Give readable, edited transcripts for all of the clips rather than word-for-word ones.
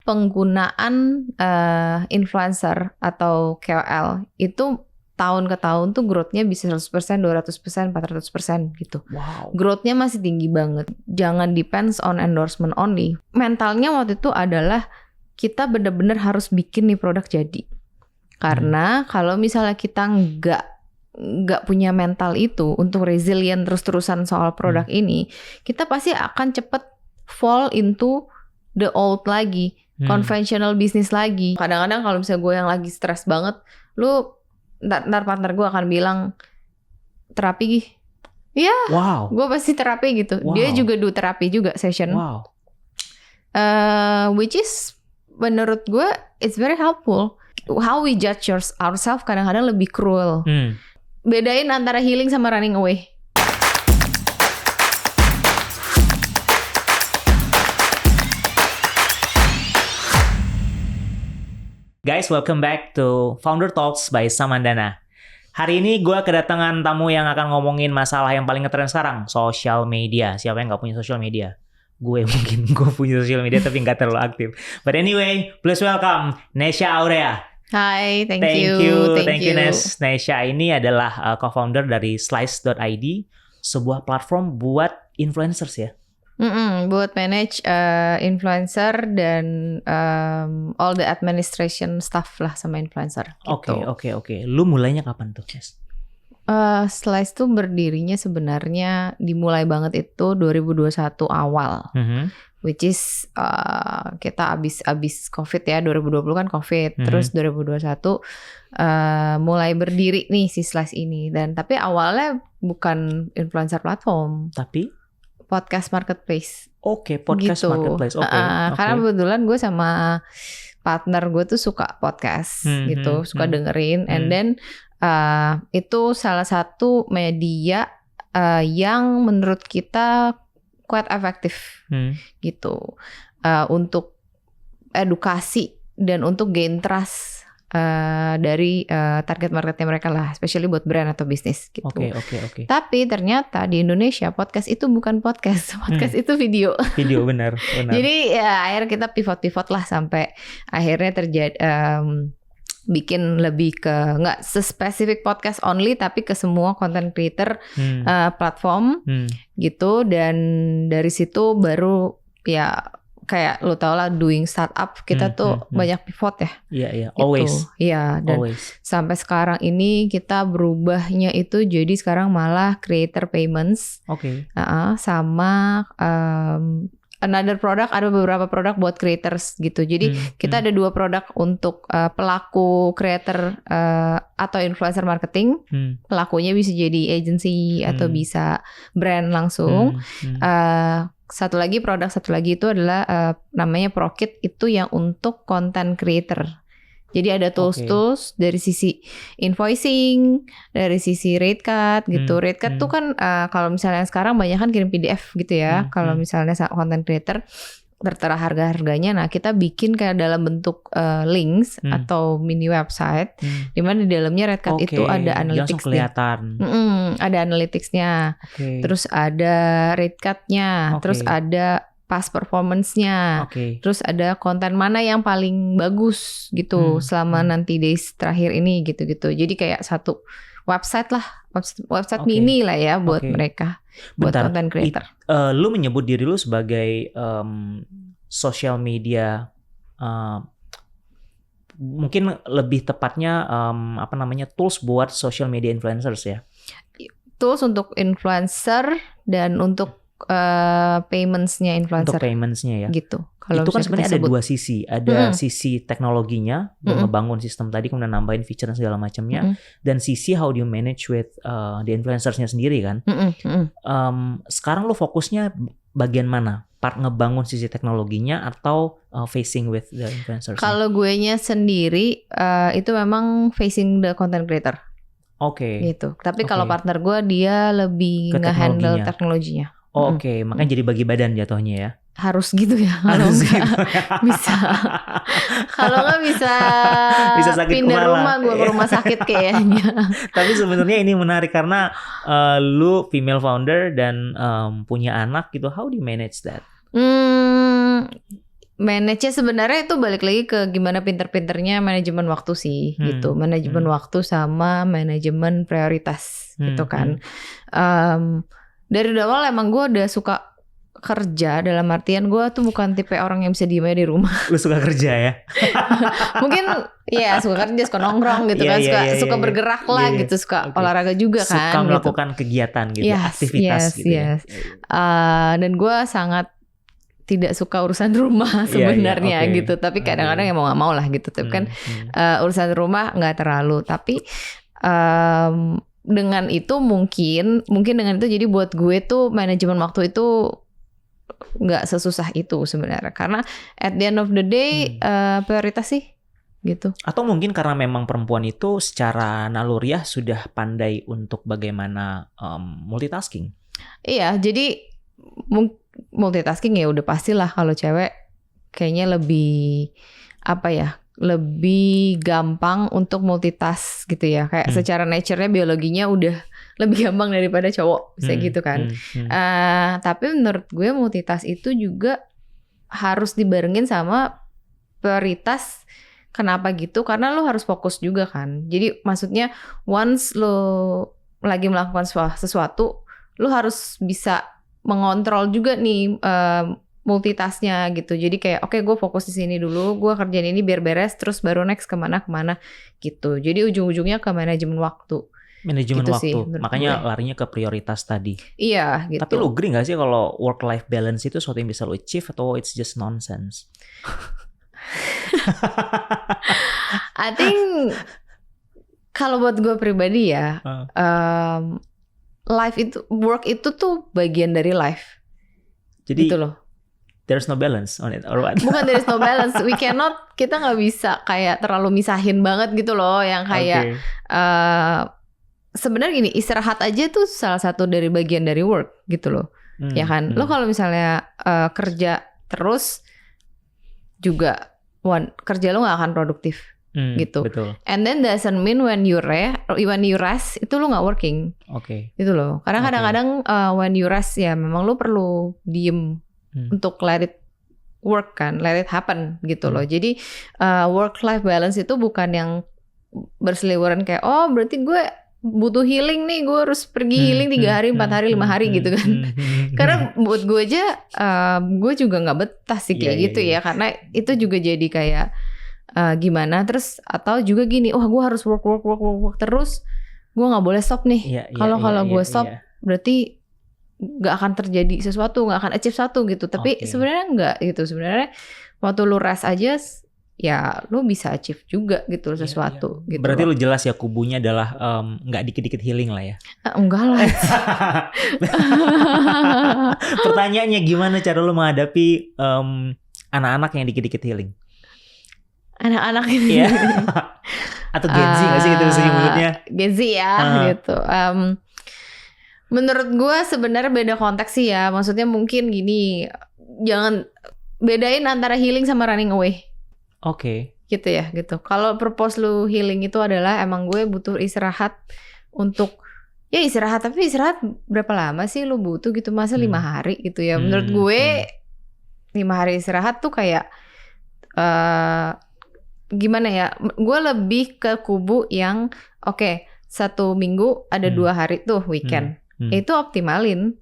penggunaan influencer atau KOL itu tahun ke tahun tuh growth-nya bisa 100%, 200%, 400% gitu. Wow. Growth-nya masih tinggi banget. Jangan depends on endorsement only. Mentalnya waktu itu adalah kita benar-benar harus bikin nih produk jadi. Karena kalau misalnya kita nggak punya mental itu untuk resilient terus-terusan soal produk ini, kita pasti akan cepet fall into the old lagi, conventional business lagi. Kadang-kadang kalau misalnya gue yang lagi stres banget, ntar partner gue akan bilang terapi gih. Iya, Wow. gue pasti terapi gitu. Wow. Dia juga do terapi juga session. Wow. Which is menurut gue it's very helpful. How we judge ourselves kadang-kadang lebih cruel. Bedain antara healing sama running away. Guys, welcome back to Founder Talks by Samandana. Hari ini gue kedatangan tamu yang akan ngomongin masalah yang paling ngetren sekarang, social media. Siapa yang gak punya social media? Gue punya social media tapi gak terlalu aktif. But anyway, please welcome Nesha Aurea. Hi, thank you Nesha ini adalah co-founder dari Slice.id, sebuah platform buat influencers ya. Buat manage influencer dan all the administration stuff lah sama influencer. Oke. Lu mulainya kapan tuh, Nes? Slice tuh berdirinya sebenarnya dimulai banget itu 2021 awal. Which is kita abis COVID ya, 2020 kan COVID, terus 2021 mulai berdiri nih si Slice ini. Dan tapi awalnya bukan influencer platform, tapi podcast marketplace. Oke, podcast gitu. Marketplace. Oke. Karena kebetulan gue sama partner gue tuh suka podcast gitu, suka dengerin, and then itu salah satu media yang menurut kita quite efektif gitu untuk edukasi dan untuk gain trust dari target marketnya mereka lah, especially buat brand atau bisnis gitu. Oke. Tapi ternyata di Indonesia podcast itu bukan podcast itu video. Video benar. Jadi ya akhirnya kita pivot lah sampai akhirnya terjadi bikin lebih ke nggak spesifik podcast only tapi ke semua content creator platform gitu, dan dari situ baru ya kayak lo tau lah doing startup kita tuh banyak pivot ya. Iya, always. Iya, dan sampai sekarang ini kita berubahnya itu jadi sekarang malah creator payments. Sama another product, ada beberapa produk buat creators gitu. Jadi kita ada 2 produk untuk pelaku creator atau influencer marketing. Pelakunya bisa jadi agency atau bisa brand langsung. Satu lagi itu adalah namanya ProKit, itu yang untuk content creator. Jadi ada tools dari sisi invoicing, dari sisi rate cut gitu. Rate cut tuh kan kalau misalnya sekarang banyak kan kirim PDF gitu ya. Kalau misalnya content creator tertera harga-harganya, nah kita bikin kayak dalam bentuk links atau mini website, di mana di dalamnya rate cut itu ada analytics-nya. Ada analytics-nya, terus ada rate cut-nya, terus ada past performance-nya, terus ada konten mana yang paling bagus gitu selama nanti days terakhir ini gitu-gitu. Jadi kayak satu website lah, website mini lah ya buat mereka, buat content creator. Lu menyebut diri lu sebagai social media, mungkin lebih tepatnya tools buat social media influencers ya? Tools untuk influencer dan untuk paymentsnya influencer. Untuk paymentsnya ya. Gitu. Kalau itu kan sebenarnya ada 2 sisi. Ada sisi teknologinya, ngebangun sistem tadi, kemudian nambahin feature dan segala macamnya, dan sisi how do you manage with the influencersnya sendiri kan. Sekarang lo fokusnya bagian mana? Part ngebangun sisi teknologinya atau facing with the influencers? Kalau gue nya sendiri itu memang facing the content creator. Gitu. Tapi kalau partner gue dia lebih nge-handle teknologinya. Makanya jadi bagi badan jatuhnya ya. Harus gitu ya. Kalau nggak bisa. Kalau nggak bisa pindah rumah, gue ke rumah sakit kayaknya. Tapi sebenarnya ini menarik karena lu female founder dan punya anak gitu. How do you manage that? manage-nya sebenarnya itu balik lagi ke gimana pinter-pinternya manajemen waktu sih gitu. Manajemen waktu sama manajemen prioritas gitu kan. Dari awal emang gue udah suka kerja, dalam artian gue tuh bukan tipe orang yang bisa diem aja di rumah. Lu suka kerja ya? Mungkin ya suka kerja, suka nongkrong gitu kan, suka bergerak lah gitu, suka olahraga juga kan. Suka melakukan kegiatan gitu, aktivitas gitu ya. Dan gue sangat tidak suka urusan rumah sebenarnya gitu, tapi kadang-kadang ya mau gak mau lah gitu. Tapi kan urusan rumah gak terlalu, tapi dengan itu mungkin dengan itu jadi buat gue tuh manajemen waktu itu nggak sesusah itu sebenarnya, karena at the end of the day prioritas sih gitu. Atau mungkin karena memang perempuan itu secara naluriah sudah pandai untuk bagaimana multitasking. Iya, jadi multitasking ya udah pastilah kalau cewek kayaknya lebih lebih gampang untuk multitask gitu ya, kayak secara nature-nya biologinya udah lebih gampang daripada cowok, misalnya gitu kan. Tapi menurut gue multitask itu juga harus dibarengin sama prioritas. Kenapa gitu? Karena lo harus fokus juga kan. Jadi maksudnya once lo lagi melakukan sesuatu, lo harus bisa mengontrol juga nih multitasknya gitu. Jadi kayak oke, gue fokus di sini dulu, gue kerjain ini biar beres, terus baru next kemana gitu. Jadi ujung-ujungnya ke manajemen waktu. Manajemen gitu waktu, sih, makanya larinya ke prioritas tadi. Iya gitu. Tapi lu agree gak sih kalau work-life balance itu sesuatu yang bisa lo achieve atau it's just nonsense? I think kalau buat gue pribadi ya, work itu tuh bagian dari life. Jadi gitu loh. There's no balance on it or what? Bukan there's no balance. Kita nggak bisa kayak terlalu misahin banget gitu loh. Yang kayak sebenarnya gini, istirahat aja tuh salah satu dari bagian dari work gitu loh. Ya kan? Lo kalau misalnya kerja terus juga kerja lo nggak akan produktif gitu. Betul. And then doesn't mean when you rest itu lo nggak working. Gitu loh. Karena kadang-kadang when you rest ya memang lo perlu diem untuk let it work kan, let it happen gitu loh. Jadi work life balance itu bukan yang berseliweran kayak berarti gue butuh healing nih, gue harus pergi healing 3 hari, 4 hari, 5 hari gitu kan. Karena buat gue aja gue juga gak betah sih kayak gitu ya. Karena itu juga jadi kayak gimana, terus atau juga gini, gue harus work terus, gue gak boleh stop nih. Kalau gue stop berarti gak akan terjadi sesuatu, gak akan achieve sesuatu gitu. Tapi sebenarnya enggak gitu. Sebenarnya waktu lu rest aja ya lu bisa achieve juga gitu sesuatu gitu. Berarti lu jelas ya kubunya adalah gak dikit-dikit healing lah ya? Enggak lah. Pertanyaannya gimana cara lu menghadapi anak-anak yang dikit-dikit healing? Anak-anak ini atau Gen Z gak sih gitu sebutnya? Gen Z ya gitu. Menurut gue sebenarnya beda konteks sih ya. Maksudnya mungkin gini, jangan bedain antara healing sama running away. Gitu ya gitu. Kalau purpose lu healing itu adalah emang gue butuh istirahat untuk ya istirahat, tapi istirahat berapa lama sih lu butuh gitu? Masa 5 hari gitu ya. Menurut gue 5 hari istirahat tuh kayak gimana ya? Gue lebih ke kubu yang 1 minggu ada 2 hari tuh weekend. Itu optimalin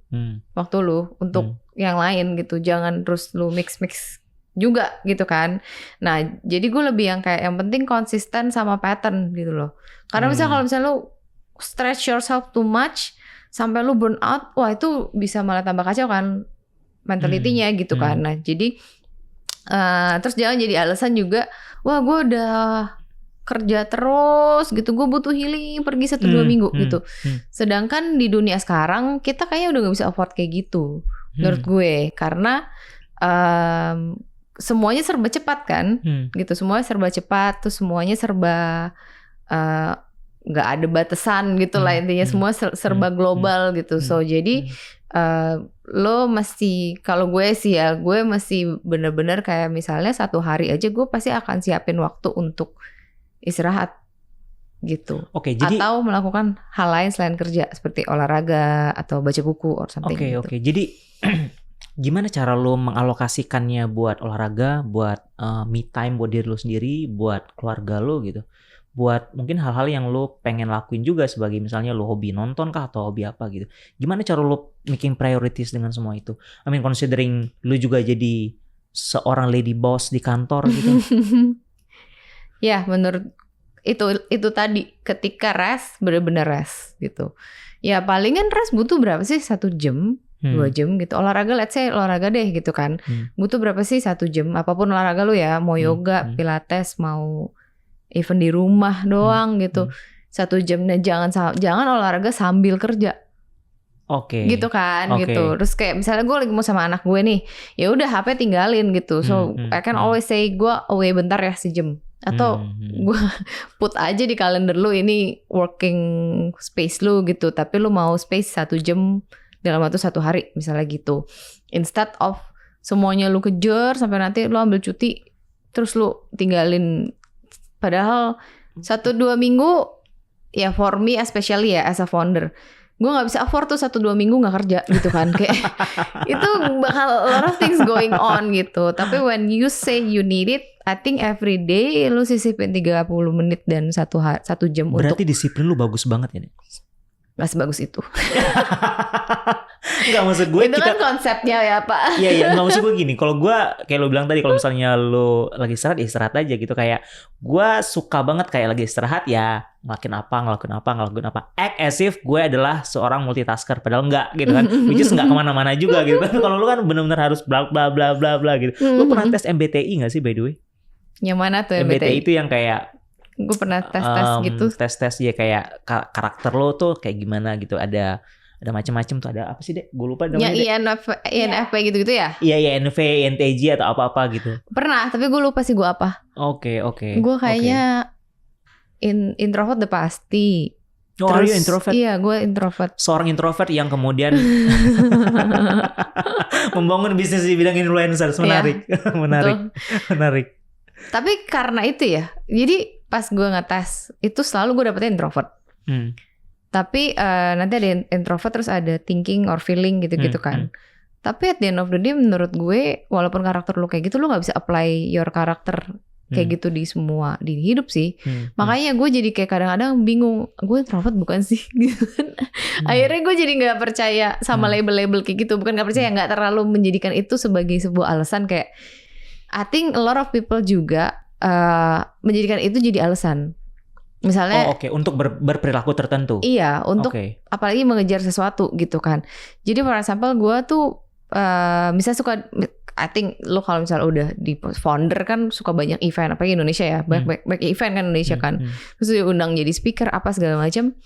waktu lu untuk yang lain gitu. Jangan terus lu mix juga gitu kan. Nah jadi gue lebih yang kayak yang penting konsisten sama pattern gitu loh. Karena kalau misalnya lu stretch yourself too much sampai lu burn out, wah itu bisa malah tambah kacau kan mentalitinya gitu kan. Nah jadi terus jangan jadi alasan juga, wah gue udah kerja terus gitu, gue butuh healing, pergi 1-2 minggu gitu. Sedangkan di dunia sekarang kita kayaknya udah gak bisa afford kayak gitu menurut gue. Karena semuanya serba cepat kan gitu, semuanya serba cepat, terus semuanya serba gak ada batasan gitu lah intinya. Semua serba global gitu. So jadi lo mesti, kalau gue sih ya, gue mesti bener-bener kayak misalnya 1 hari aja gue pasti akan siapin waktu untuk istirahat gitu. Jadi atau melakukan hal lain selain kerja seperti olahraga atau baca buku or something gitu. Jadi Gimana cara lo mengalokasikannya buat olahraga, buat me time buat diri lo sendiri, buat keluarga lo gitu? Buat mungkin hal-hal yang lo pengen lakuin juga sebagai misalnya lo hobi nonton kah atau hobi apa gitu. Gimana cara lo making priorities dengan semua itu? I mean considering lo juga jadi seorang lady boss di kantor gitu. Ya, menurut itu tadi ketika rest bener-bener rest gitu. Ya palingan rest butuh berapa sih? 1 jam, 2 jam gitu. Olahraga, let's say olahraga deh gitu kan. Butuh berapa sih 1 jam? Apapun olahraga lu ya, mau yoga, pilates, mau even di rumah doang gitu. 1 jam. Nah, jangan olahraga sambil kerja. Oke. Gitu kan gitu. Terus kayak misalnya gue lagi mau sama anak gue nih, ya udah HP tinggalin gitu. So I can always say gue away bentar ya sejam. Atau gue put aja di kalender lu ini working space lu gitu. Tapi lu mau space 1 jam dalam waktu 1 hari misalnya gitu. Instead of semuanya lu kejar sampai nanti lu ambil cuti terus lu tinggalin. Padahal 1-2 minggu ya for me especially ya as a founder, gue gak bisa afford tuh 1-2 minggu gak kerja gitu kan. Kayak itu bakal a lot of things going on gitu. Tapi when you say you need it, I think every day lu sisipin 30 menit dan 1 jam. Berarti disiplin lu bagus banget ya nih? Gak sebagus itu. Enggak, maksud gue itu kan konsepnya ya Pak. Iya, enggak, maksud gue gini. Kalau gue kayak lo bilang tadi, kalau misalnya lo lagi istirahat, ya istirahat aja gitu. Kayak gue suka banget kayak lagi istirahat ya ngelakuin apa. Act as if gue adalah seorang multitasker, padahal enggak gitu kan. Which is enggak kemana-mana juga gitu kan. Kalau lo kan benar-benar harus bla bla bla bla bla gitu. Lo pernah tes MBTI nggak sih by the way? Yang mana tuh MBTI itu yang kayak gue pernah tes gitu. Tes ya kayak karakter lo tuh kayak gimana gitu. Ada macam-macam tuh, ada apa sih deh? Gue lupa namanya. Ya INFP gitu-gitu ya? Iya INFP, INTJ atau apa-apa gitu. Pernah, tapi gue lupa sih gue apa. Oke. Gue kayaknya introvert udah pasti. Oh, are you introvert? Iya, gue introvert. Seorang introvert yang kemudian membangun bisnis di bidang influencer. Menarik. Menarik. Tapi karena itu ya, jadi pas gue ngetes itu selalu gue dapetnya introvert. Tapi nanti ada introvert terus ada thinking or feeling gitu-gitu kan. Tapi at the end of the day menurut gue walaupun karakter lu kayak gitu, lu gak bisa apply your karakter kayak gitu di semua di hidup sih. Makanya gue jadi kayak kadang-kadang bingung, gue introvert bukan sih gitu kan. Akhirnya gue jadi gak percaya sama label-label kayak gitu. Bukan gak percaya, gak terlalu menjadikan itu sebagai sebuah alasan. Kayak I think a lot of people juga menjadikan itu jadi alasan. Misalnya untuk berperilaku tertentu. Iya, untuk apalagi mengejar sesuatu gitu kan. Jadi for example gue tuh misalnya suka, I think lo kalau misalnya udah di founder kan suka banyak event, apalagi Indonesia ya, banyak event kan Indonesia kan. Terus diundang jadi speaker apa segala macam.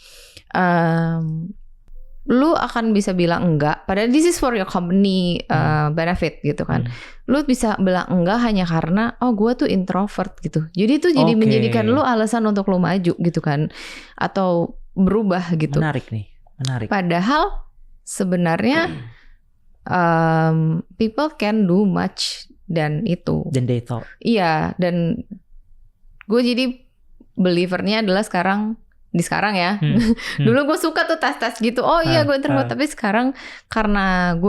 Lu akan bisa bilang enggak, padahal this is for your company benefit gitu kan. Lu bisa bilang enggak hanya karena gue tuh introvert gitu. Jadi itu jadi menjadikan lu alasan untuk lu maju gitu kan, atau berubah gitu. Menarik. Padahal sebenarnya people can do much than itu. Than they thought. Iya, dan gue jadi believernya adalah sekarang ya. Dulu gue suka tuh tes gitu. Oh iya gue introvert, tapi sekarang karena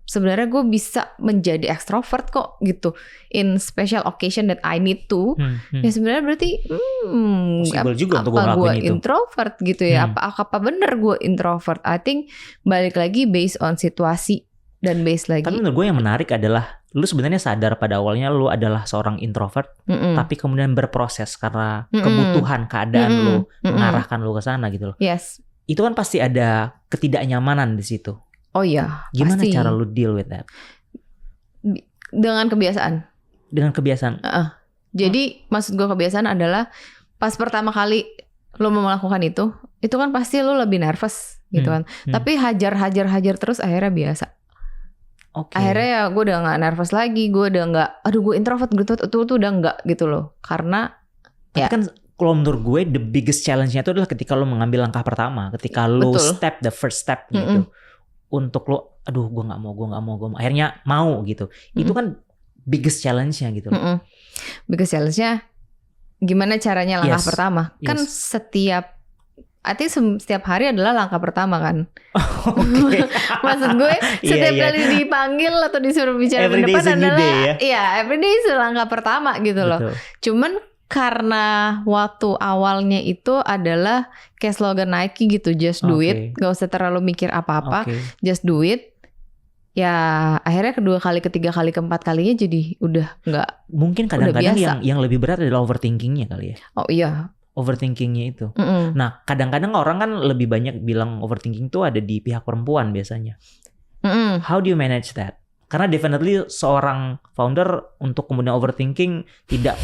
sebenarnya gue bisa menjadi extrovert kok gitu. In special occasion that I need to. Ya sebenarnya berarti possible juga untuk apa gue introvert gitu ya. Apa bener gue introvert? I think balik lagi based on situasi dan based lagi. Tapi menurut gue yang menarik adalah lu sebenarnya sadar pada awalnya lu adalah seorang introvert, tapi kemudian berproses karena kebutuhan keadaan lu mengarahkan lu ke sana gitu loh. Yes. Itu kan pasti ada ketidaknyamanan di situ. Oh iya. Gimana pasti. Cara lu deal with that? Dengan kebiasaan. Jadi maksud gue kebiasaan adalah pas pertama kali lu mau melakukan itu kan pasti lu lebih nervous gitu kan. Tapi hajar terus akhirnya biasa. Akhirnya ya gue udah gak nervous lagi. Gue udah gak, gue introvert gitu. Itu udah gak gitu loh. Karena tapi kan kalau menurut gue the biggest challenge-nya itu adalah ketika lo mengambil langkah pertama. Ketika lo the first step gitu. Untuk lo, gue gak mau. Akhirnya mau gitu. Itu kan biggest challenge-nya gitu. Biggest challenge-nya gimana caranya langkah pertama. Kan setiap I think setiap hari adalah langkah pertama kan. Maksud gue setiap kali dipanggil atau disuruh bicara di depan adalah everyday itu langkah pertama gitu loh. Cuman karena waktu awalnya itu adalah kayak slogan Nike gitu, just do it, gak usah terlalu mikir apa-apa, just do it. Ya akhirnya kedua kali, ketiga kali, keempat kalinya jadi udah nggak. Mungkin kadang-kadang yang lebih berat adalah overthinkingnya kali ya. Oh iya. Overthinkingnya itu. Nah kadang-kadang orang kan lebih banyak bilang overthinking itu ada di pihak perempuan biasanya. How do you manage that? Karena definitely seorang founder untuk kemudian overthinking tidak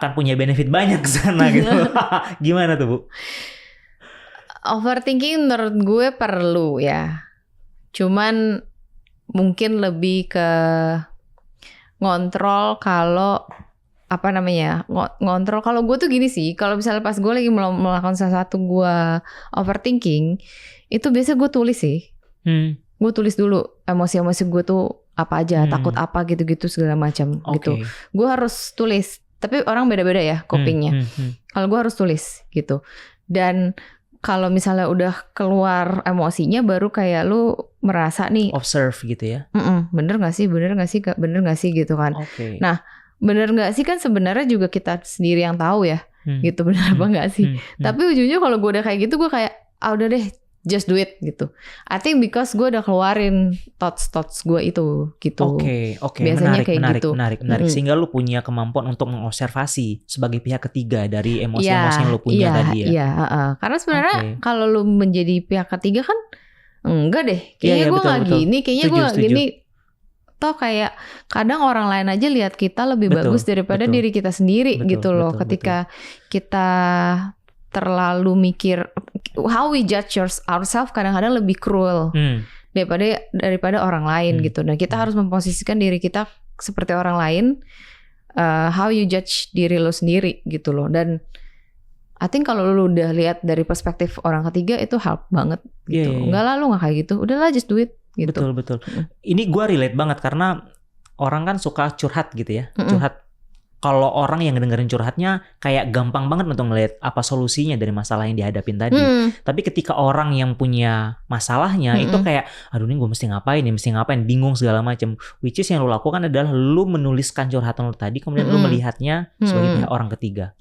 akan punya benefit banyak ke sana gitu. Gimana tuh Bu? Overthinking menurut gue perlu ya. Cuman mungkin lebih ke ngontrol kalau ngontrol kalau gue tuh gini sih, kalau misalnya pas gue lagi melakukan sesuatu gue overthinking, itu biasa gue tulis sih. Gue tulis dulu emosi-emosi gue tuh apa aja, takut apa gitu-gitu segala macam gitu. Gue harus tulis, tapi orang beda-beda ya copingnya. Kalau gue harus tulis gitu. Dan kalau misalnya udah keluar emosinya, baru kayak lu merasa nih observe gitu ya. Bener gak sih gitu kan. Nah bener gak sih kan sebenarnya juga kita sendiri yang tahu ya, gitu bener apa gak sih. Tapi ujungnya kalau gue udah kayak gitu, gue kayak udah deh, just do it gitu. I think because gue udah keluarin thoughts gue itu gitu. Biasanya menarik. Sehingga lu punya kemampuan untuk mengobservasi sebagai pihak ketiga dari emosi-emosi yang lu punya tadi ya. Iya, karena sebenarnya kalau lu menjadi pihak ketiga kan enggak deh. Kayaknya gue gak gini, kayaknya gue gak gini. Toh kayak kadang orang lain aja lihat kita lebih bagus daripada diri kita sendiri gitu loh. Ketika kita terlalu mikir, how we judge ourselves kadang-kadang lebih cruel daripada orang lain gitu. Nah kita harus memposisikan diri kita seperti orang lain, how you judge diri lo sendiri gitu loh. Dan I think kalau lo udah lihat dari perspektif orang ketiga itu help banget gitu. Enggak lah lo gak kayak gitu, udahlah just do it gitu. Betul. Ini gue relate banget karena orang kan suka curhat gitu ya. Curhat. Kalau orang yang dengerin curhatnya kayak gampang banget untuk ngeliat apa solusinya dari masalah yang dihadapin tadi. Tapi ketika orang yang punya masalahnya itu kayak, aduh ini gue mesti ngapain, bingung segala macam. Which is yang lo lakukan adalah lo menuliskan curhatan lo tadi, kemudian lo melihatnya sebagai pihak orang ketiga.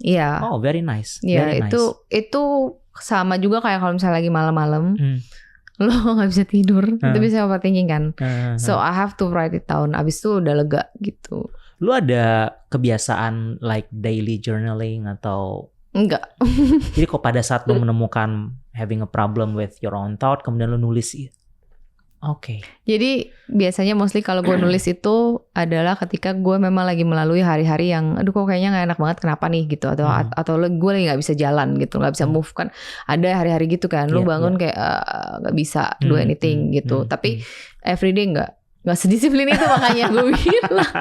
Oh very nice. Itu sama juga kayak kalau misalnya lagi malam-malam. Lo gak bisa tidur, itu bisa overthinking kan. So I have to write it down. Abis itu udah lega gitu. Lu ada kebiasaan like daily journaling atau enggak? Jadi kok pada saat lu menemukan having a problem with your own thought, kemudian lu nulis ya? Jadi biasanya mostly kalau gue nulis itu adalah ketika gue memang lagi melalui hari-hari yang aduh kok kayaknya gak enak banget, kenapa nih gitu. Atau gue lagi gak bisa jalan gitu, gak bisa move kan. Ada hari-hari gitu kan, lu bangun kayak gak bisa do anything gitu. Tapi everyday gak sedisiplin itu, makanya gue bilang.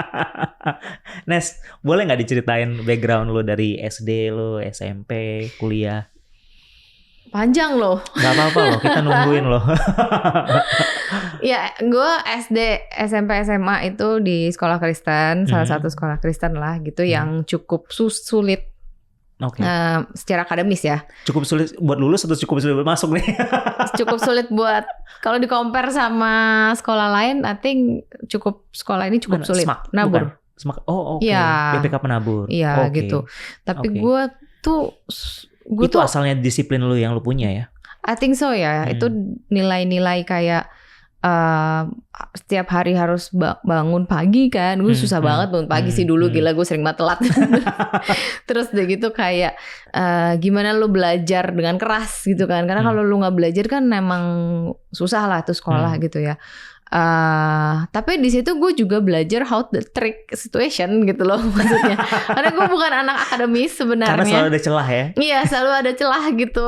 Nes, boleh gak diceritain background lu dari SD lu, SMP, kuliah? Panjang loh. Gak apa-apa loh, kita nungguin loh. Ya, gue SD, SMP, SMA itu di sekolah Kristen, salah satu sekolah Kristen lah gitu, yang cukup sulit secara akademis ya. Cukup sulit buat lulus atau cukup sulit buat masuk nih? Cukup sulit buat, kalau di-compare sama sekolah lain, I think sekolah ini cukup sulit. Penabur. BPK penabur. Iya gitu. Tapi gue tuh itu asalnya disiplin lu yang lu punya ya? I think so ya. Itu nilai-nilai kayak setiap hari harus bangun pagi kan. Gue susah banget bangun pagi sih dulu. Gila, gue sering banget telat. Terus udah gitu kayak gimana lu belajar dengan keras gitu kan. Karena kalau lu gak belajar kan memang susah lah tuh sekolah gitu ya. Tapi di situ gue juga belajar how to trick situation gitu loh maksudnya. Karena gue bukan anak akademis sebenarnya. Karena selalu ada celah ya. Iya, selalu ada celah gitu.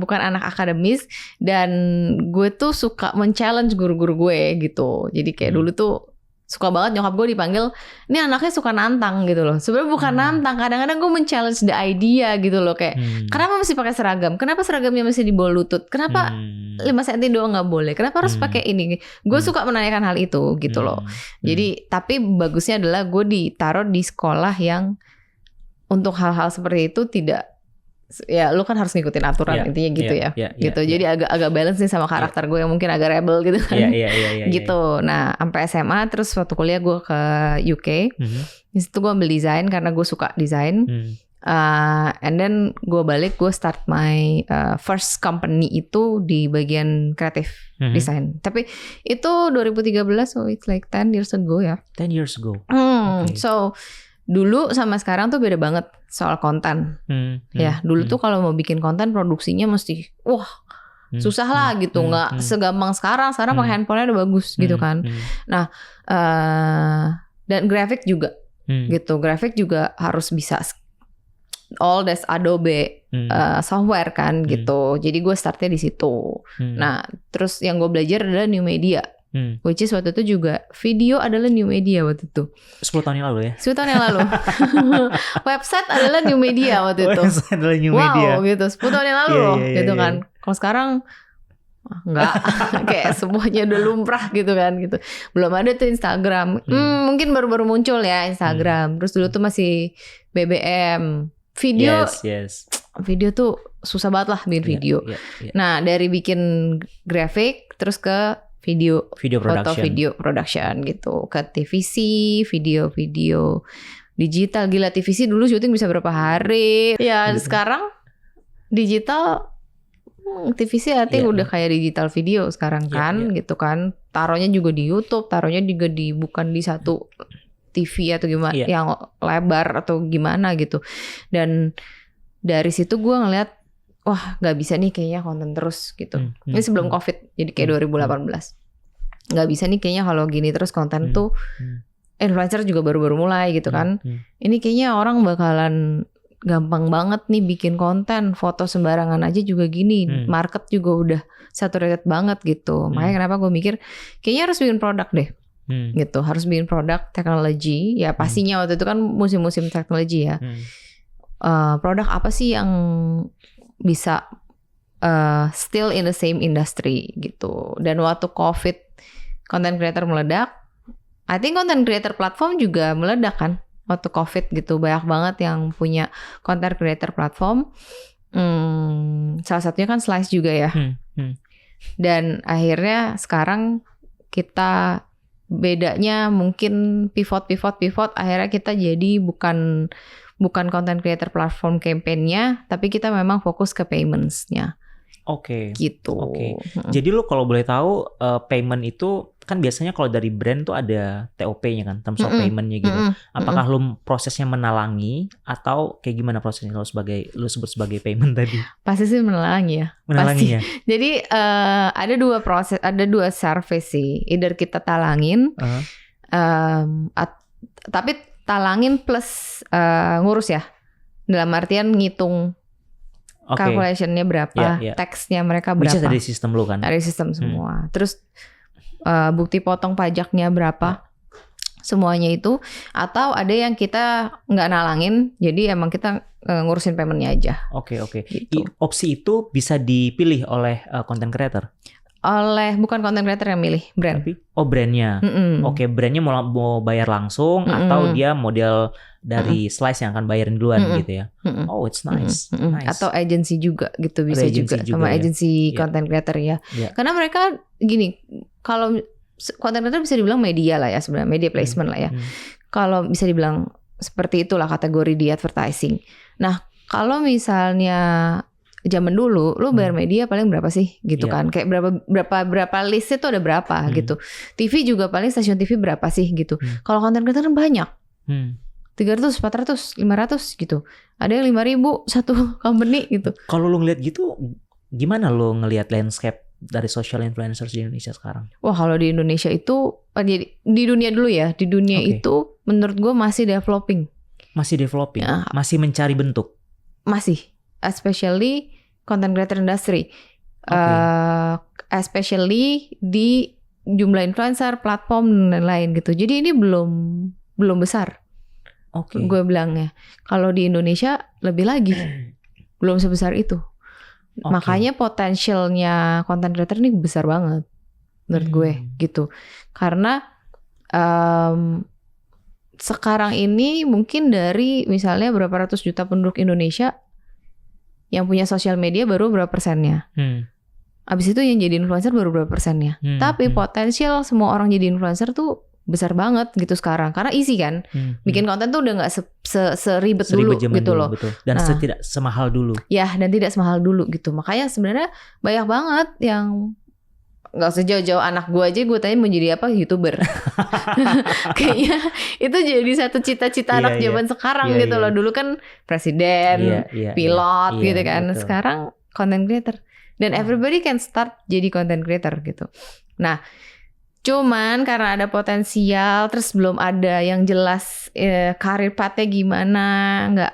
Bukan anak akademis, dan gue tuh suka men-challenge guru-guru gue gitu. Jadi kayak dulu tuh suka banget nyokap gue dipanggil, ini anaknya suka nantang gitu loh. Sebenarnya bukan nantang, kadang-kadang gue men-challenge the idea gitu loh. Kayak kenapa mesti pakai seragam? Kenapa seragamnya mesti di bawah lutut? Kenapa 5 cm doang gak boleh? Kenapa harus pakai ini? Gue suka menanyakan hal itu gitu loh. Jadi tapi bagusnya adalah gue ditaruh di sekolah yang untuk hal-hal seperti itu tidak ya lu kan harus ngikutin aturan intinya gitu gitu. Jadi agak balance nih sama karakter gue yang mungkin agak rebel gitu kan. Gitu. Nah, sampai SMA terus waktu kuliah gue ke UK. Di situ gue ambil desain karena gue suka desain. And then gue balik, gue start my first company itu di bagian kreatif desain. Tapi itu 2013, so it's like 10 years ago ya. 10 years ago. So dulu sama sekarang tuh beda banget soal konten. Ya, dulu tuh kalau mau bikin konten produksinya mesti susah lah gitu, nggak segampang sekarang. Sekarang pakai handphonenya udah bagus gitu kan. Nah, dan grafik juga gitu. Grafik juga harus bisa all that's Adobe software kan gitu. Jadi gue startnya di situ. Nah, terus yang gue belajar adalah new media. Which is waktu itu juga video adalah new media waktu itu. 10 tahun yang lalu ya? 10 tahun yang lalu. Website adalah new media waktu itu. Website adalah new media. Wow gitu, 10 tahun yang lalu loh gitu kan. Kalau sekarang enggak, kayak semuanya udah lumrah gitu kan gitu. Belum ada tuh Instagram. Mungkin baru-baru muncul ya Instagram. Terus dulu tuh masih BBM. Video, video tuh susah banget lah bikin video. Nah, dari bikin grafik terus ke video production. Foto video production gitu, ke TVC, video digital. Gila, TVC dulu syuting bisa berapa hari ya gitu. Sekarang digital TVC artinya udah kayak digital video sekarang kan gitu kan. Taruhnya juga di YouTube, taruhnya juga bukan di satu TV atau gimana yang lebar atau gimana gitu. Dan dari situ gue ngeliat, wah nggak bisa nih kayaknya konten terus gitu. Ini sebelum COVID, jadi kayak 2018. Nggak bisa nih kayaknya kalau gini terus konten tuh. Influencer juga baru-baru mulai gitu kan. Ini kayaknya orang bakalan gampang banget nih bikin konten. Foto sembarangan aja juga gini. Market juga udah saturated banget gitu. Makanya kenapa gue mikir kayaknya harus bikin produk deh. Gitu, harus bikin produk teknologi. Ya pastinya waktu itu kan musim-musim teknologi ya. Produk apa sih yang bisa still in the same industry gitu. Dan waktu COVID content creator meledak, I think content creator platform juga meledak kan waktu COVID gitu. Banyak banget yang punya content creator platform. Salah satunya kan Slice juga ya. Dan akhirnya sekarang kita bedanya mungkin pivot akhirnya kita jadi bukan content creator platform campaign-nya, tapi kita memang fokus ke payments-nya. Gitu. Jadi lu kalau boleh tahu payment itu kan biasanya kalau dari brand tuh ada TOP-nya kan, terms of payment-nya gitu. Apakah lu prosesnya menalangi atau kayak gimana prosesnya lu sebut sebagai payment tadi? Pasti sih menalangi ya. Menalangi ya. Jadi ada dua proses, ada dua service sih. Either kita talangin, tapi talangin plus ngurus ya. Dalam artian ngitung calculation-nya berapa, tax-nya mereka berapa. Bisa dari sistem lu kan? Dari sistem semua. Terus bukti potong pajaknya berapa, semuanya itu. Atau ada yang kita nggak nalangin, jadi emang kita ngurusin payment-nya aja. Gitu. Opsi itu bisa dipilih oleh content creator? Bukan content creator yang milih, brand. Brandnya. Brandnya mau bayar langsung atau dia model dari Slice yang akan bayarin duluan gitu ya. It's nice. Atau agency juga gitu, bisa juga sama agency content creator ya. Karena mereka gini, kalau content creator bisa dibilang media lah ya sebenarnya, media placement lah ya. Kalau bisa dibilang seperti itulah kategori di advertising. Nah, kalau misalnya zaman dulu lu bayar media paling berapa sih gitu kan, kayak berapa listnya tuh ada berapa gitu. TV juga paling stasiun TV berapa sih gitu. Kalau content creator banyak, 300, 400, 500 gitu. Ada yang 5.000 satu company gitu. Kalau lu ngeliat gitu, gimana lu ngeliat landscape dari social influencers di Indonesia sekarang? Wah, kalau di Indonesia itu di dunia dulu ya, di dunia itu menurut gue masih developing. Masih developing, masih mencari bentuk. Masih, especially content creator industry, especially di jumlah influencer, platform dan lain-lain gitu. Jadi ini belum besar. Gue bilangnya, kalau di Indonesia lebih lagi, belum sebesar itu. Makanya potensialnya content creator ini besar banget, menurut gue gitu. Karena sekarang ini mungkin dari misalnya berapa ratus juta penduduk Indonesia, yang punya sosial media baru berapa persennya. Abis itu yang jadi influencer baru berapa persennya. Tapi potensial semua orang jadi influencer tuh besar banget gitu sekarang, karena easy kan. Bikin konten tuh udah nggak seribet dulu gitu loh. Betul. Dan tidak semahal dulu. Ya, dan tidak semahal dulu gitu. Makanya sebenarnya banyak banget yang nggak usah jauh-jauh, anak gue aja gue tanya mau jadi apa, YouTuber. Kayaknya itu jadi satu cita-cita anak zaman sekarang gitu loh. Dulu kan presiden, pilot gitu kan. Betul. Sekarang content creator. Dan everybody can start jadi content creator gitu. Nah, cuman karena ada potensial, terus belum ada yang jelas karir pathnya gimana,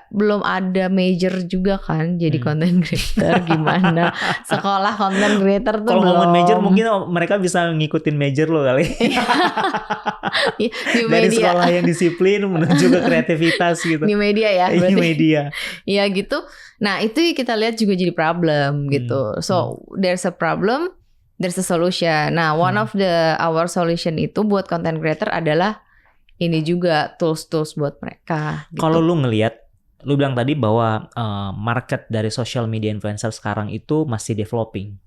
belum ada major juga kan jadi content creator gimana. Sekolah content creator tuh kalau belum. ngomongin major mungkin mereka bisa ngikutin major lo kali. Dari sekolah yang disiplin menuju ke kreativitas gitu. Di media ya berarti. Di media. Iya gitu. Nah itu kita lihat juga jadi problem gitu. So there's a problem, there's a solution. Nah, one of our solution itu buat content creator adalah ini juga tools buat mereka. Gitu. Kalau lu ngelihat, lu bilang tadi bahwa market dari social media influencer sekarang itu masih developing.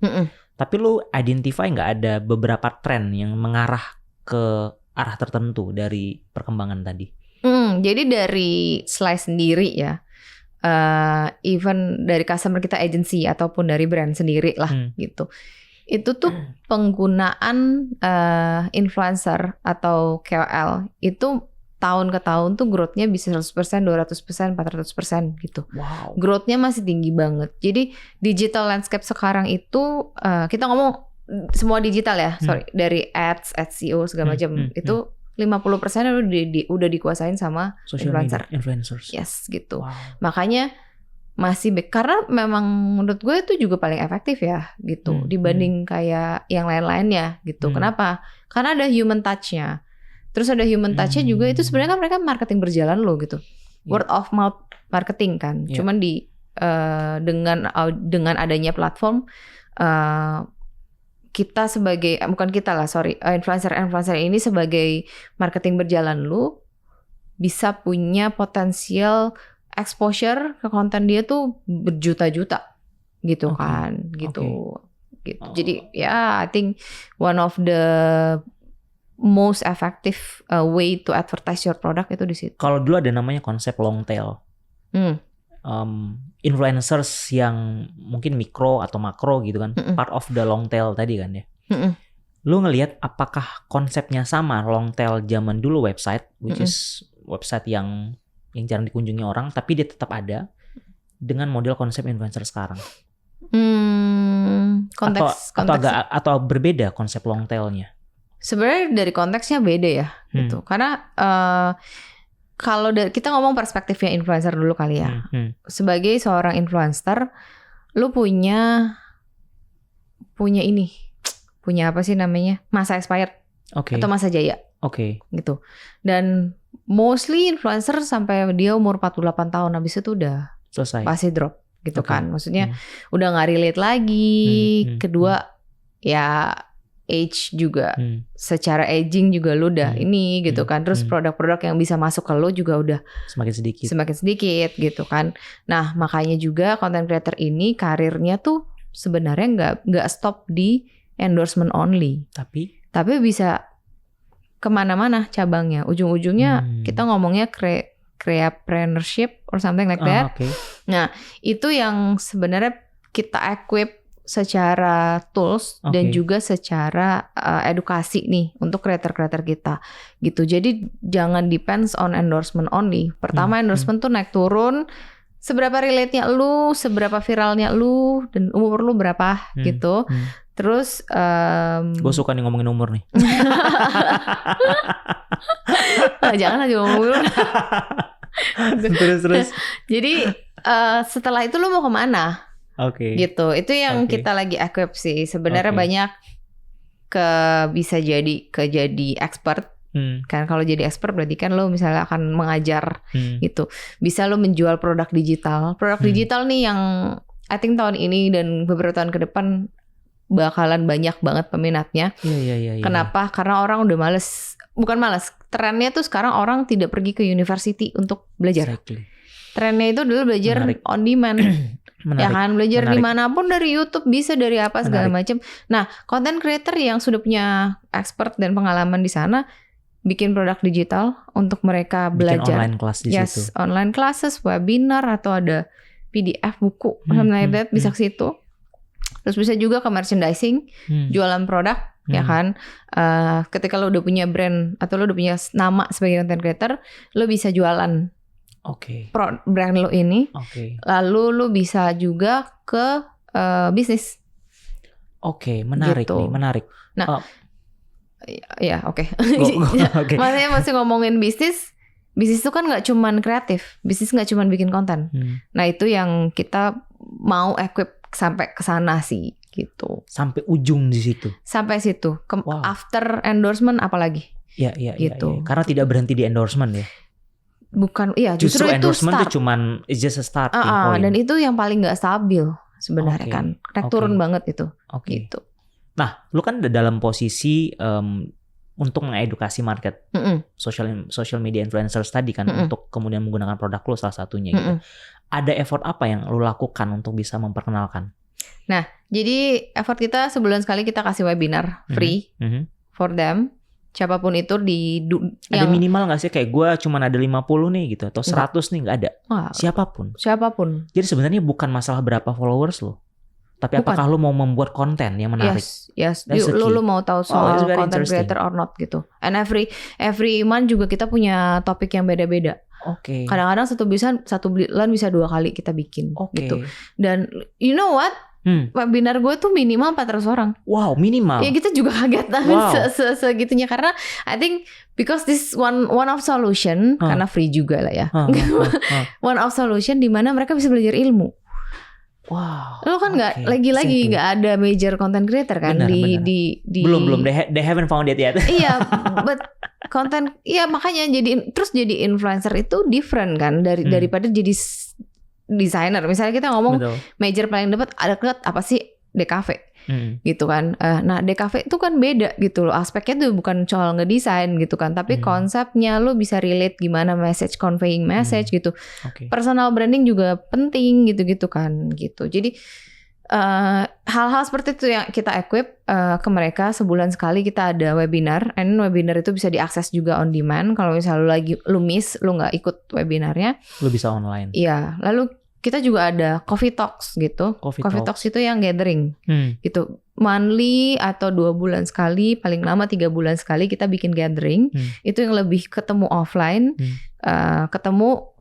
Tapi lu identify nggak ada beberapa tren yang mengarah ke arah tertentu dari perkembangan tadi? Jadi dari Slice sendiri ya, even dari customer kita agency ataupun dari brand sendiri lah gitu. Itu tuh penggunaan influencer atau KOL itu tahun ke tahun tuh growth-nya bisa 100%, 200%, 400% gitu. Wow. Growth-nya masih tinggi banget. Jadi digital landscape sekarang itu kita ngomong semua digital ya, dari ads SEO segala macam itu 50% udah dikuasain sama influencers. Yes, gitu. Wow. Makanya masih karena memang menurut gue itu juga paling efektif ya gitu dibanding kayak yang lain-lainnya gitu. Kenapa? Karena ada human touch-nya. Terus ada human touch-nya juga itu sebenarnya kan mereka marketing berjalan loh gitu. Word of mouth marketing kan. Cuman dengan adanya platform kita sebagai influencer ini sebagai marketing berjalan lu bisa punya potensial exposure ke konten dia tuh berjuta-juta gitu kan gitu. Jadi I think one of the most effective way to advertise your product itu di situ. Kalau dulu ada namanya konsep long tail. Influencers yang mungkin mikro atau makro gitu kan, part of the long tail tadi kan ya. Lu ngelihat apakah konsepnya sama long tail zaman dulu website, which is website yang jarang dikunjungi orang, tapi dia tetap ada dengan model konsep influencer sekarang. Atau berbeda konsep long tail-nya. Sebenarnya dari konteksnya beda ya, gitu. Karena kalau kita ngomong perspektifnya influencer dulu kali ya. Sebagai seorang influencer, lu punya apa sih namanya? Masa expired atau masa jaya. Gitu. Dan mostly influencer sampai dia umur 48 tahun habis itu udah selesai. Pasti drop gitu kan. Maksudnya udah gak relate lagi. Kedua ya age juga. Secara aging juga lu udah ini gitu kan. Terus produk-produk yang bisa masuk ke lu juga udah semakin sedikit gitu kan. Nah, makanya juga content creator ini karirnya tuh sebenarnya nggak stop di endorsement only. Tapi bisa kemana-mana cabangnya. Ujung-ujungnya kita ngomongnya creapreneurship or something like that. Nah, itu yang sebenarnya kita equip secara tools dan juga secara edukasi nih untuk creator-creator kita gitu. Jadi jangan depends on endorsement only. Pertama endorsement tuh naik turun, seberapa relate-nya lu, seberapa viralnya lu, dan umur lu berapa gitu. Terus gue suka nih ngomongin umur nih. Jangan lagi ngomongin. Terus. Jadi setelah itu lu mau kemana? Gitu. Itu yang kita lagi equip sih. Sebenarnya banyak bisa jadi expert. Kan kalau jadi expert berarti kan lo misalnya akan mengajar gitu. Bisa lo menjual produk digital. Produk digital nih yang I think tahun ini dan beberapa tahun ke depan bakalan banyak banget peminatnya. Iya. Kenapa? Karena orang udah bukan males. Trennya tuh sekarang orang tidak pergi ke university untuk belajar. Trennya itu dulu belajar on demand. Ya kan, belajar dimanapun, dari YouTube bisa, dari apa segala macam. Nah, content creator yang sudah punya expert dan pengalaman di sana bikin produk digital untuk mereka belajar. Bikin online class di situ. Online classes, webinar, atau ada PDF, buku, something like that, bisa ke situ. Terus bisa juga ke merchandising, jualan produk, ya kan. Ketika lo udah punya brand atau lo udah punya nama sebagai content creator, lo bisa jualan brand lo ini. Lalu lo bisa juga ke bisnis. Menarik gitu. nih, menarik. Nah, Maksudnya masih ngomongin bisnis itu kan nggak cuman kreatif, bisnis nggak cuman bikin konten. Nah itu yang kita mau equip sampai ke sana sih, gitu. Sampai ujung di situ. Sampai situ. After endorsement apalagi? Iya. Karena tidak berhenti di endorsement ya. Bukan, justru endorsement itu cuma it's just a starting point. Dan itu yang paling nggak stabil sebenarnya kan. Naik turun banget itu. Gitu. Nah, lu kan dalam posisi untuk mengedukasi market social media influencers tadi kan, untuk kemudian menggunakan produk lu salah satunya gitu. Ada effort apa yang lu lakukan untuk bisa memperkenalkan? Nah, jadi effort kita sebulan sekali kita kasih webinar free for them. Siapapun itu ada minimal nggak sih, kayak gue cuman ada 50 nih gitu, atau 100 nih, nggak ada? Siapapun. Jadi sebenarnya bukan masalah berapa followers lo, tapi apakah lo mau membuat konten yang menarik? Yes. Lu mau tahu soal content creator or not gitu. And every month juga kita punya topik yang beda-beda. Kadang-kadang satu bulan bisa 2 kali kita bikin gitu. Dan you know what? Webinar gue tuh minimal 400 orang. Wow, minimal. Ya kita juga kaget segitunya, karena I think because this one of solution, karena free juga lah ya. One of solution di mana mereka bisa belajar ilmu. Wow. Lo kan nggak lagi nggak ada major content creator kan. Benar. Belum they haven't found it yet. Iya, but content, makanya jadi influencer itu different kan daripada jadi desainer. Misalnya kita ngomong major paling dapat ada apa sih, DKV gitu kan. Nah DKV itu kan beda gitu loh, aspeknya tuh bukan soal ngedesain gitu kan, tapi konsepnya lo bisa relate gimana conveying message gitu. Personal branding juga penting gitu kan gitu. Jadi hal-hal seperti itu yang kita equip ke mereka. Sebulan sekali kita ada webinar, and webinar itu bisa diakses juga on demand. Kalau misalnya lu miss, lu nggak ikut webinarnya, lu bisa online. Iya, lalu kita juga ada coffee talks gitu. Coffee talks itu yang gathering gitu, monthly atau 2 bulan sekali, paling lama 3 bulan sekali kita bikin gathering. Itu yang lebih ketemu offline,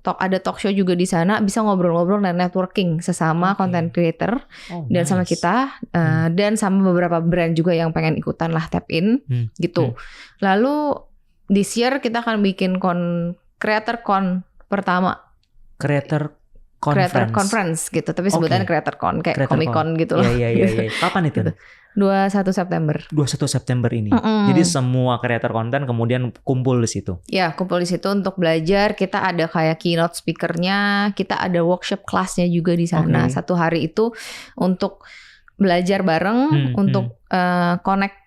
ada talk show juga di sana, bisa ngobrol-ngobrol dan networking sesama content creator dan sama kita, dan sama beberapa brand juga yang pengen ikutan lah, tap in gitu. Lalu this year kita akan bikin Creator Con pertama. Creator Conference gitu, tapi sebutannya Creator Con, kayak Comic Con gitu loh. Iya. Kapan itu? 21 September. 21 September ini. Jadi semua kreator konten kemudian kumpul di situ. Ya, kumpul di situ untuk belajar. Kita ada kayak keynote speakernya, kita ada workshop kelasnya juga di sana. 1 hari itu untuk belajar bareng, untuk connect,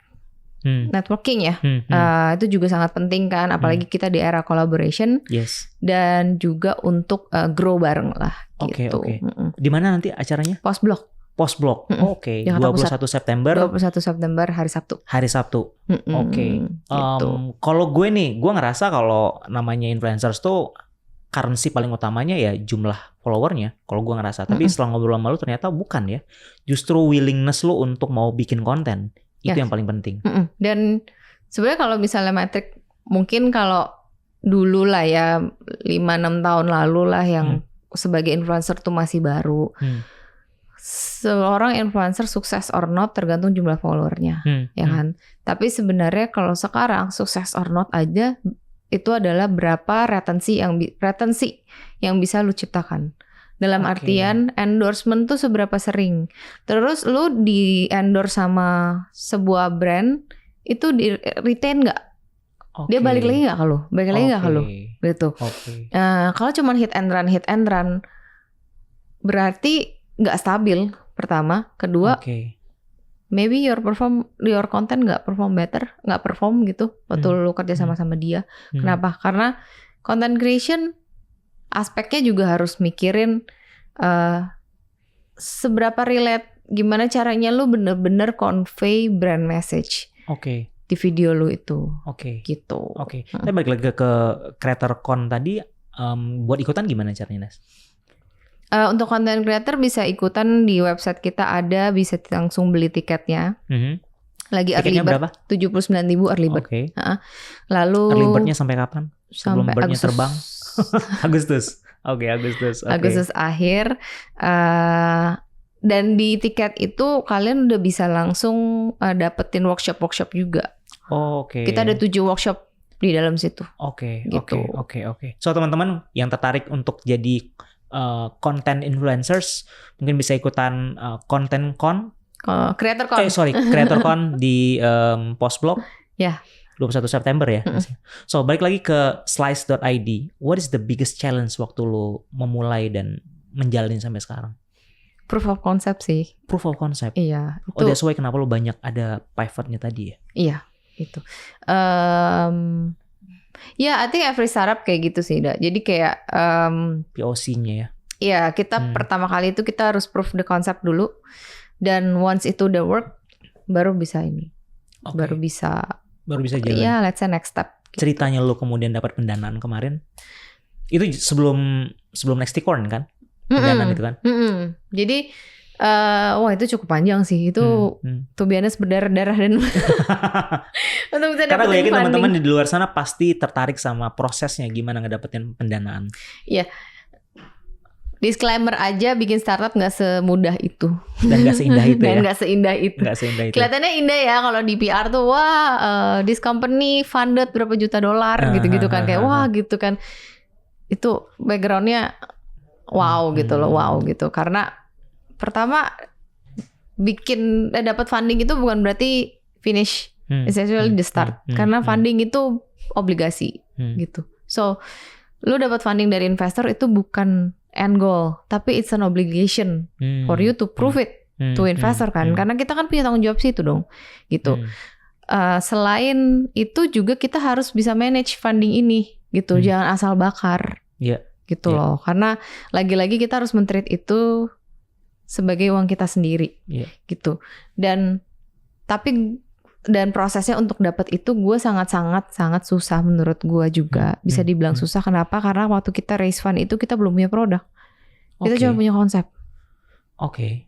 networking ya. Itu juga sangat penting kan, apalagi kita di era collaboration. Dan juga untuk grow bareng lah gitu. Di mana nanti acaranya? Postblog. 21 September. 21 September hari Sabtu. Gitu. Kalau gue ngerasa kalau namanya influencers tuh currency paling utamanya ya jumlah followernya. Kalau gue ngerasa, tapi setelah ngobrol sama lu ternyata bukan ya. Justru willingness lu untuk mau bikin konten itu yang paling penting. Dan sebenarnya kalau misalnya metrik, mungkin kalau dulu lah ya 5-6 tahun lalu lah yang sebagai influencer tuh masih baru. Seorang influencer sukses or not tergantung jumlah followernya, ya kan. Tapi sebenarnya kalau sekarang sukses or not aja itu adalah berapa retensi yang bisa lu ciptakan. Dalam artian endorsement tuh seberapa sering. Terus lu di endorse sama sebuah brand itu di retain nggak? Dia balik lagi nggak ke lu? Balik lagi nggak ke lu? Gitu. Kalau cuma hit and run berarti nggak stabil. Pertama, kedua, maybe your content nggak perform gitu waktu lu kerja sama dia. Kenapa? Karena content creation aspeknya juga harus mikirin seberapa relate, gimana caranya lu bener-bener convey brand message. Oke. Di video lu itu. Oke. Gitu. Oke. Tapi balik lagi ke CreatorCon tadi, buat ikutan gimana caranya, Nes? Untuk content creator bisa ikutan di website kita ada, bisa langsung beli tiketnya. Lagi early bird berapa? 79.000 early bird. Oke. Lalu early birdnya sampai kapan? Sebelum sampai birdnya terbang? Agustus. Oke, Agustus. Okay. Agustus akhir. Dan di tiket itu kalian udah bisa langsung dapetin workshop juga. Oh, oke. Kita ada 7 workshop di dalam situ. Oke. Gitu. Oke. So teman-teman yang tertarik untuk jadi content influencers mungkin bisa ikutan CreatorCon. CreatorCon di Postblog. Ya. 21 September ya. So balik lagi ke Slice.id. What is the biggest challenge waktu lo memulai dan menjalani sampai sekarang? Proof of concept sih. Proof of concept. Iya. Oh, that's why kenapa lo banyak ada pivotnya tadi ya? Iya, itu. Ya, I think every startup kayak gitu sih, Da. Jadi kayak POC-nya ya. Iya, kita pertama kali itu kita harus proof the concept dulu. Dan once itu udah work, baru bisa ini. Okay. Baru bisa jalan. Iya, let's say next step. Gitu. Ceritanya lo kemudian dapat pendanaan kemarin. Itu sebelum Nexticorn kan? Pendanaan itu kan? Jadi wah itu cukup panjang sih. Itu to be honest berdarah-darah dan untuk bisa karena gue yakin funding. Teman-teman di luar sana pasti tertarik sama prosesnya gimana ngedapetin pendanaan. Iya. Disclaimer aja, bikin startup nggak semudah itu. Dan nggak seindah itu ya. Dan nggak seindah itu. Kelihatannya indah ya kalau di PR tuh, wah this company funded berapa juta dolar gitu-gitu kan. Kayak wah gitu kan. Itu backgroundnya wow gitu loh, wow gitu. Karena pertama bikin dapat funding itu bukan berarti finish, it's actually the start. Karena funding itu obligasi gitu. So lu dapat funding dari investor itu bukan end goal, tapi it's an obligation for you to prove it to investor kan. Karena kita kan punya tanggung jawab sih itu dong, gitu. Selain itu juga kita harus bisa manage funding ini, gitu. Jangan asal bakar, gitu loh. Karena lagi-lagi kita harus men-treat itu sebagai uang kita sendiri, gitu. Dan prosesnya untuk dapat itu gue sangat susah menurut gue juga. Bisa dibilang susah. Kenapa? Karena waktu kita raise fund itu kita belum punya produk. Kita cuma punya konsep. Oke.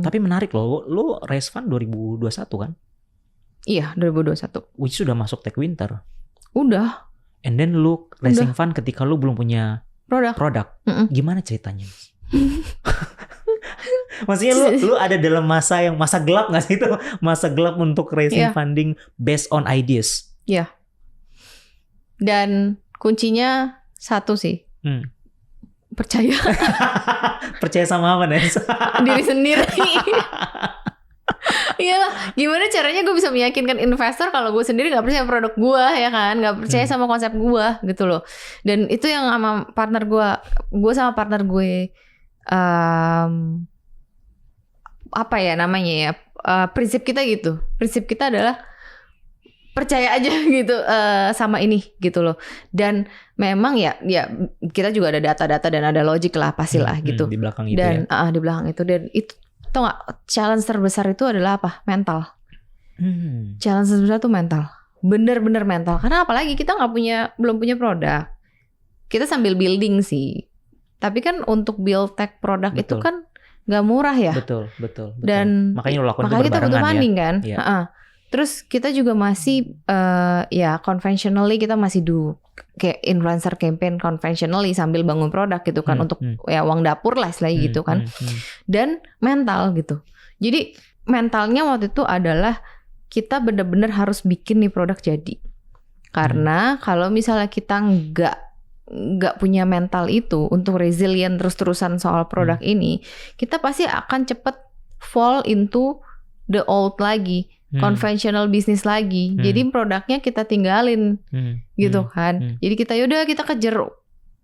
Tapi menarik loh. Lo raise fund 2021 kan? Iya, 2021. Which sudah masuk Tech Winter. Udah. And then lo raising fund ketika lo belum punya produk. Gimana ceritanya? Maksudnya lu ada dalam masa gelap nggak sih itu? Masa gelap untuk raising funding based on ideas. Iya. Dan kuncinya satu sih. Percaya. Percaya sama apa, Nes? Diri sendiri. Iyalah, gimana caranya gue bisa meyakinkan investor kalau gue sendiri gak percaya produk gue, ya kan, gak percaya sama konsep gue gitu loh. Dan itu yang sama partner gue sama partner gue apa ya namanya ya, prinsip kita gitu. Prinsip kita adalah percaya aja gitu sama ini gitu loh. Dan memang ya kita juga ada data-data dan ada logik lah pastilah gitu. Di belakang itu dan di belakang itu. Dan itu tau gak, challenge terbesar itu adalah apa? Mental. Challenge terbesar itu mental. Bener-bener mental. Karena apalagi kita belum punya produk. Kita sambil building sih. Tapi kan untuk build tech produk itu kan gak murah ya. Betul. Dan makanya lo lakukan makanya itu kita butuh funding ya? Kan. Terus kita juga masih conventionally kita masih kayak influencer campaign conventionally sambil bangun produk gitu kan untuk ya uang dapur lah istilahnya gitu kan. Dan mental gitu. Jadi mentalnya waktu itu adalah kita benar-benar harus bikin nih produk jadi. Karena kalau misalnya kita nggak punya mental itu untuk resilient terus-terusan soal produk ini, kita pasti akan cepet fall into the old lagi. Conventional business lagi. Jadi produknya kita tinggalin gitu kan. Jadi kita kejar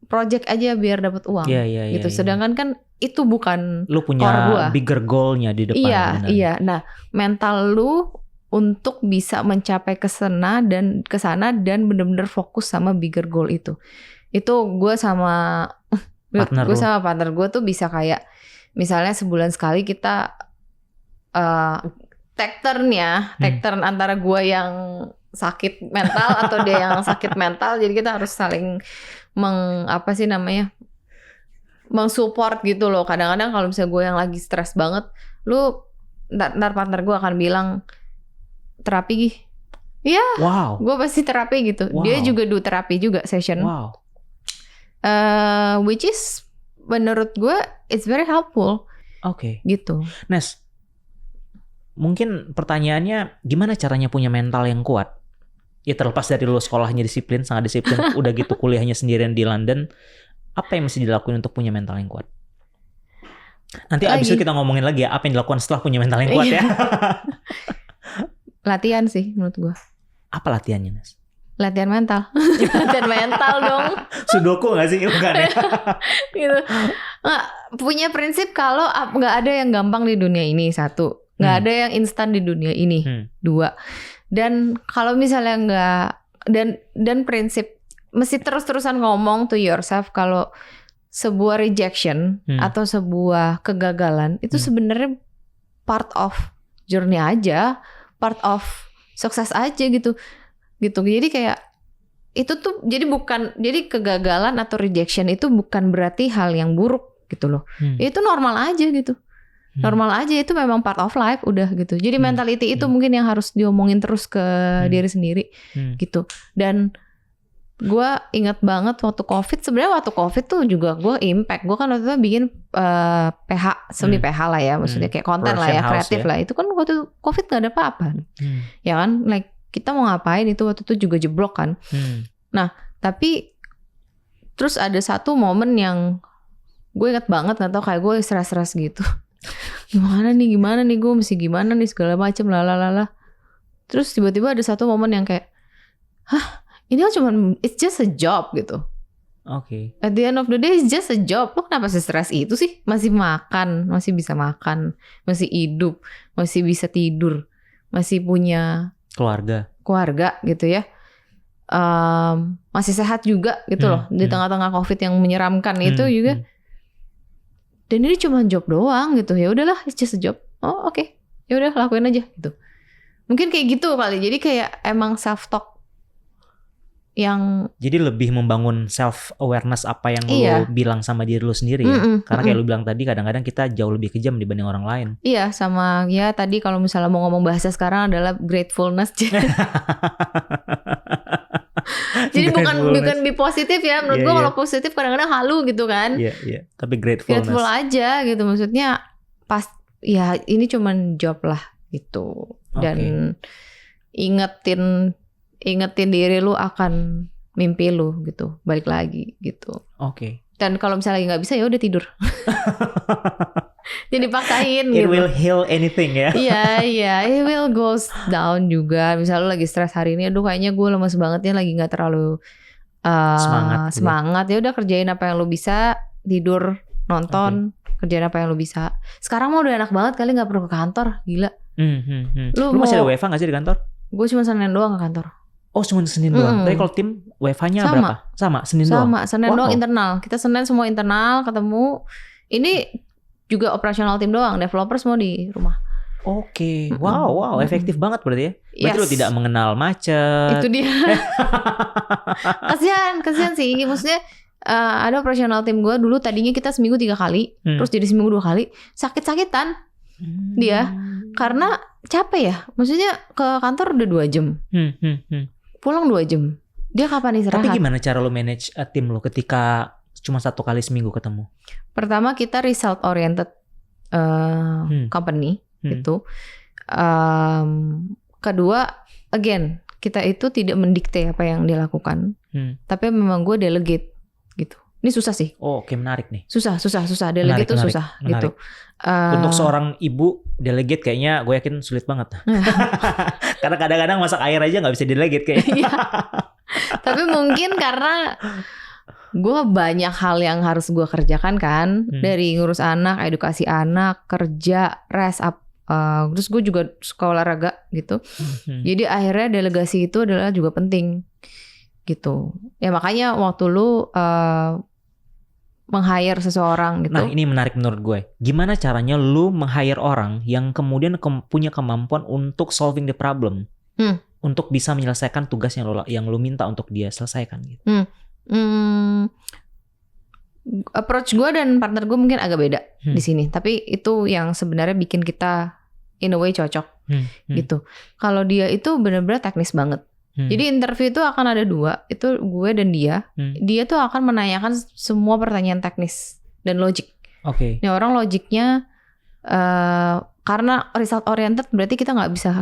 project aja biar dapat uang gitu. Sedangkan kan itu bukan lu punya bigger goalnya di depan. Iya. Nah, mental lu untuk bisa mencapai kesana dan benar-benar fokus sama bigger goal itu. Itu gue sama Gue sama partner gue tuh bisa kayak misalnya sebulan sekali kita take turn antara gue yang sakit mental atau dia yang sakit mental. Jadi kita harus saling mensupport gitu loh. Kadang-kadang kalau misalnya gue yang lagi stres banget, ntar partner gue akan bilang terapi gih. Iya, wow. Gue pasti terapi gitu. Wow. Dia juga do terapi juga session. Wow. Which is menurut gue it's very helpful. Oke. Gitu. Nes, mungkin pertanyaannya gimana caranya punya mental yang kuat? Ya terlepas dari lo sekolahnya disiplin, sangat disiplin, udah gitu kuliahnya sendirian di London, apa yang mesti dilakuin untuk punya mental yang kuat? Nanti abis itu kita ngomongin lagi ya, apa yang dilakukan setelah punya mental yang kuat ya. Latihan sih menurut gue. Apa latihannya, Nes? Latihan mental. Latihan mental dong. Sudoku gak sih? Bukan ya? Gitu. Punya prinsip kalau gak ada yang gampang di dunia ini, satu. Gak ada yang instan di dunia ini, dua. Dan kalau misalnya nggak dan prinsip mesti terus-terusan ngomong to yourself kalau sebuah rejection atau sebuah kegagalan itu sebenarnya part of journey aja, part of sukses aja gitu. Jadi kayak itu tuh jadi kegagalan atau rejection itu bukan berarti hal yang buruk gitu loh. Itu normal aja gitu. Normal aja, itu memang part of life udah gitu. Jadi mentality itu mungkin yang harus diomongin terus ke diri sendiri gitu. Dan gue ingat banget waktu COVID, sebenarnya waktu COVID tuh juga gue impact. Gue kan waktu itu bikin PH, semi PH lah ya, maksudnya kayak konten lah ya, kreatif lah. Itu kan waktu COVID gak ada apa-apa. Ya kan, like kita mau ngapain itu waktu itu juga jeblok kan. Nah, tapi terus ada satu momen yang gue ingat banget, gak tau kayak gue stres-stres gitu. Gimana nih gue mesti gimana nih segala macem lalala. Terus tiba-tiba ada satu momen yang kayak, ini kan cuma it's just a job gitu. Oke. At the end of the day it's just a job. Lo kenapa stres itu sih? Masih makan, masih bisa makan, masih hidup, masih bisa tidur, masih punya keluarga gitu ya. Masih sehat juga gitu loh di tengah-tengah COVID yang menyeramkan itu juga. Dan ini cuma job doang gitu. Ya udahlah, it's just a job. Oh, oke. Ya udah, lakuin aja gitu. Mungkin kayak gitu kali. Jadi kayak emang self talk yang jadi lebih membangun self awareness apa yang lo bilang sama diri lo sendiri ya. Karena kayak lo bilang tadi, kadang-kadang kita jauh lebih kejam dibanding orang lain. Iya, sama ya tadi kalau misalnya mau ngomong bahasa sekarang adalah gratefulness. Jadi bukan be positif ya. Menurut gue kalau positif kadang-kadang halu gitu kan. Iya. Tapi gratefulness. Grateful aja gitu. Maksudnya ya ini cuman job lah gitu. Dan ingetin diri lu akan mimpi lu gitu. Balik lagi gitu. Oke. Dan kalau misalnya lagi gak bisa ya udah tidur. Jadi paksain gitu. It gitu. will heal anything ya. Iya, it will goes down juga. Misalnya lu lagi stres hari ini, aduh kayaknya gue lemes banget ya, lagi gak terlalu semangat. Ya udah kerjain apa yang lu bisa, tidur, nonton, kerjain apa yang lu bisa. Sekarang mah udah enak banget kali gak perlu ke kantor, gila. Lu masih ada WFH gak sih di kantor? Gue cuma Senin doang ke kantor. Oh cuma Senin doang. Tapi kalau tim WFH-nya berapa? Sama, Senin doang? Sama, Senin doang internal. Kita Senin semua internal ketemu. Ini juga operasional tim doang, developer semua di rumah. Oke. Wow, efektif banget berarti ya. Berarti lo tidak mengenal macet. Itu dia. Kasihan sih. Maksudnya ada operasional tim gue dulu tadinya kita seminggu 3 kali, terus jadi seminggu 2 kali. Sakit-sakitan dia. Karena capek ya. Maksudnya ke kantor udah 2 jam. Pulang 2 jam. Dia kapan istirahat? Tapi gimana cara lo manage tim lo ketika cuma 1 kali seminggu ketemu? Pertama kita result oriented company gitu. Kedua, again kita itu tidak mendikte apa yang dilakukan, tapi memang gue delegate gitu. Ini susah sih. Oh, oke, menarik nih. Susah. Delegate tuh susah gitu. Untuk seorang ibu delegate kayaknya gue yakin sulit banget. Karena kadang-kadang masak air aja nggak bisa delegate kayaknya. Tapi mungkin karena gue banyak hal yang harus gue kerjakan kan, dari ngurus anak, edukasi anak, kerja, rest up, terus gue juga suka olahraga gitu. Jadi akhirnya delegasi itu adalah juga penting gitu. Ya makanya waktu lu meng-hire seseorang gitu. Nah, ini menarik menurut gue. Gimana caranya lu meng-hire orang yang kemudian punya kemampuan untuk solving the problem, untuk bisa menyelesaikan tugas yang lu minta untuk dia selesaikan gitu. Approach gue dan partner gue mungkin agak beda di sini, tapi itu yang sebenarnya bikin kita in a way cocok gitu. Kalau dia itu benar-benar teknis banget. Jadi interview itu akan ada 2, itu gue dan dia. Dia tuh akan menanyakan semua pertanyaan teknis dan logik. Oke. Ini orang logiknya karena result oriented berarti kita nggak bisa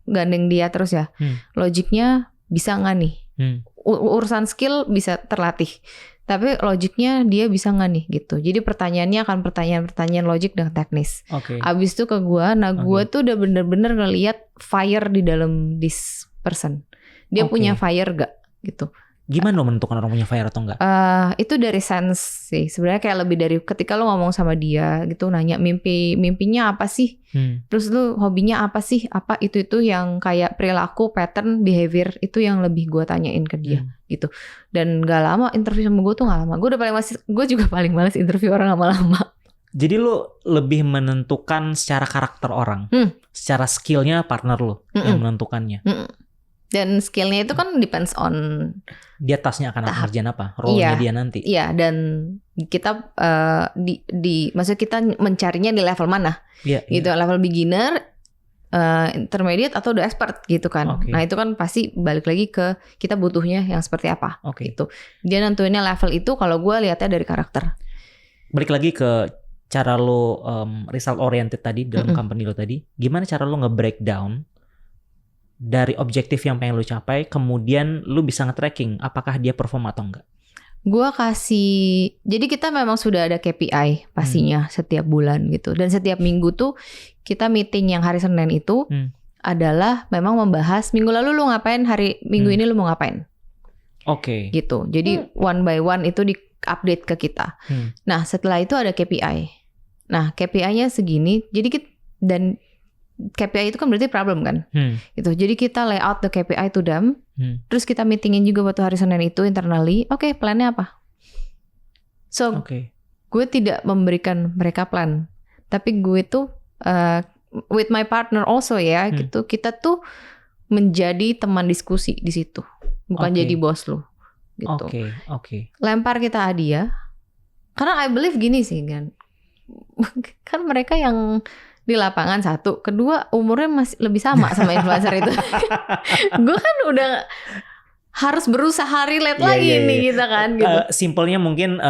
gandeng dia terus ya. Logiknya bisa nggak nih? Urusan skill bisa terlatih. Tapi logiknya dia bisa nggak nih gitu. Jadi pertanyaannya akan pertanyaan logik dan teknis. Abis itu ke gue, gue tuh udah bener-bener ngeliat fire di dalam this person. Dia punya fire gak gitu. Gimana lo menentukan orang punya fire atau enggak? Itu dari sense sih. Sebenarnya kayak lebih dari ketika lo ngomong sama dia gitu, nanya mimpinya apa sih? Terus lo hobinya apa sih? Apa itu yang kayak perilaku, pattern, behavior itu yang lebih gue tanyain ke dia gitu. Dan gak lama interview sama gue tuh gak lama. Gue juga paling males interview orang lama-lama. Jadi lo lebih menentukan secara karakter orang, secara skillnya partner lo yang menentukannya. Dan skillnya itu kan depends on dia tasnya akan ngerjain apa, role-nya dia nanti. Iya, dan kita maksudnya kita mencarinya di level mana, gitu, level beginner, intermediate atau udah expert gitu kan. Nah itu kan pasti balik lagi ke kita butuhnya yang seperti apa, gitu. Dia nentuinnya level itu kalau gue lihatnya dari karakter. Balik lagi ke cara lo result oriented tadi dalam company lo tadi, gimana cara lo nge-breakdown dari objektif yang pengen lu capai, kemudian lu bisa nge-tracking apakah dia perform atau enggak? Gua kasih, jadi kita memang sudah ada KPI pastinya setiap bulan gitu. Dan setiap minggu tuh kita meeting yang hari Senin itu adalah memang membahas minggu lalu lu ngapain, minggu ini lu mau ngapain. Gitu. Jadi one by one itu di-update ke kita. Nah setelah itu ada KPI. Nah KPI-nya segini, jadi dan KPI itu kan berarti problem kan, gitu. Jadi kita lay out the KPI to them, terus kita meetingin juga waktu hari Senin itu internally. Plannya apa? So, gue tidak memberikan mereka plan, tapi gue tuh with my partner also ya, gitu. Kita tuh menjadi teman diskusi di situ, bukan jadi bos lu, gitu. Lempar kita hadiah, karena I believe gini sih kan mereka yang di lapangan satu, kedua umurnya masih lebih sama influencer itu. Gue kan udah harus berusaha relate lagi nih kita kan gitu. Simpelnya mungkin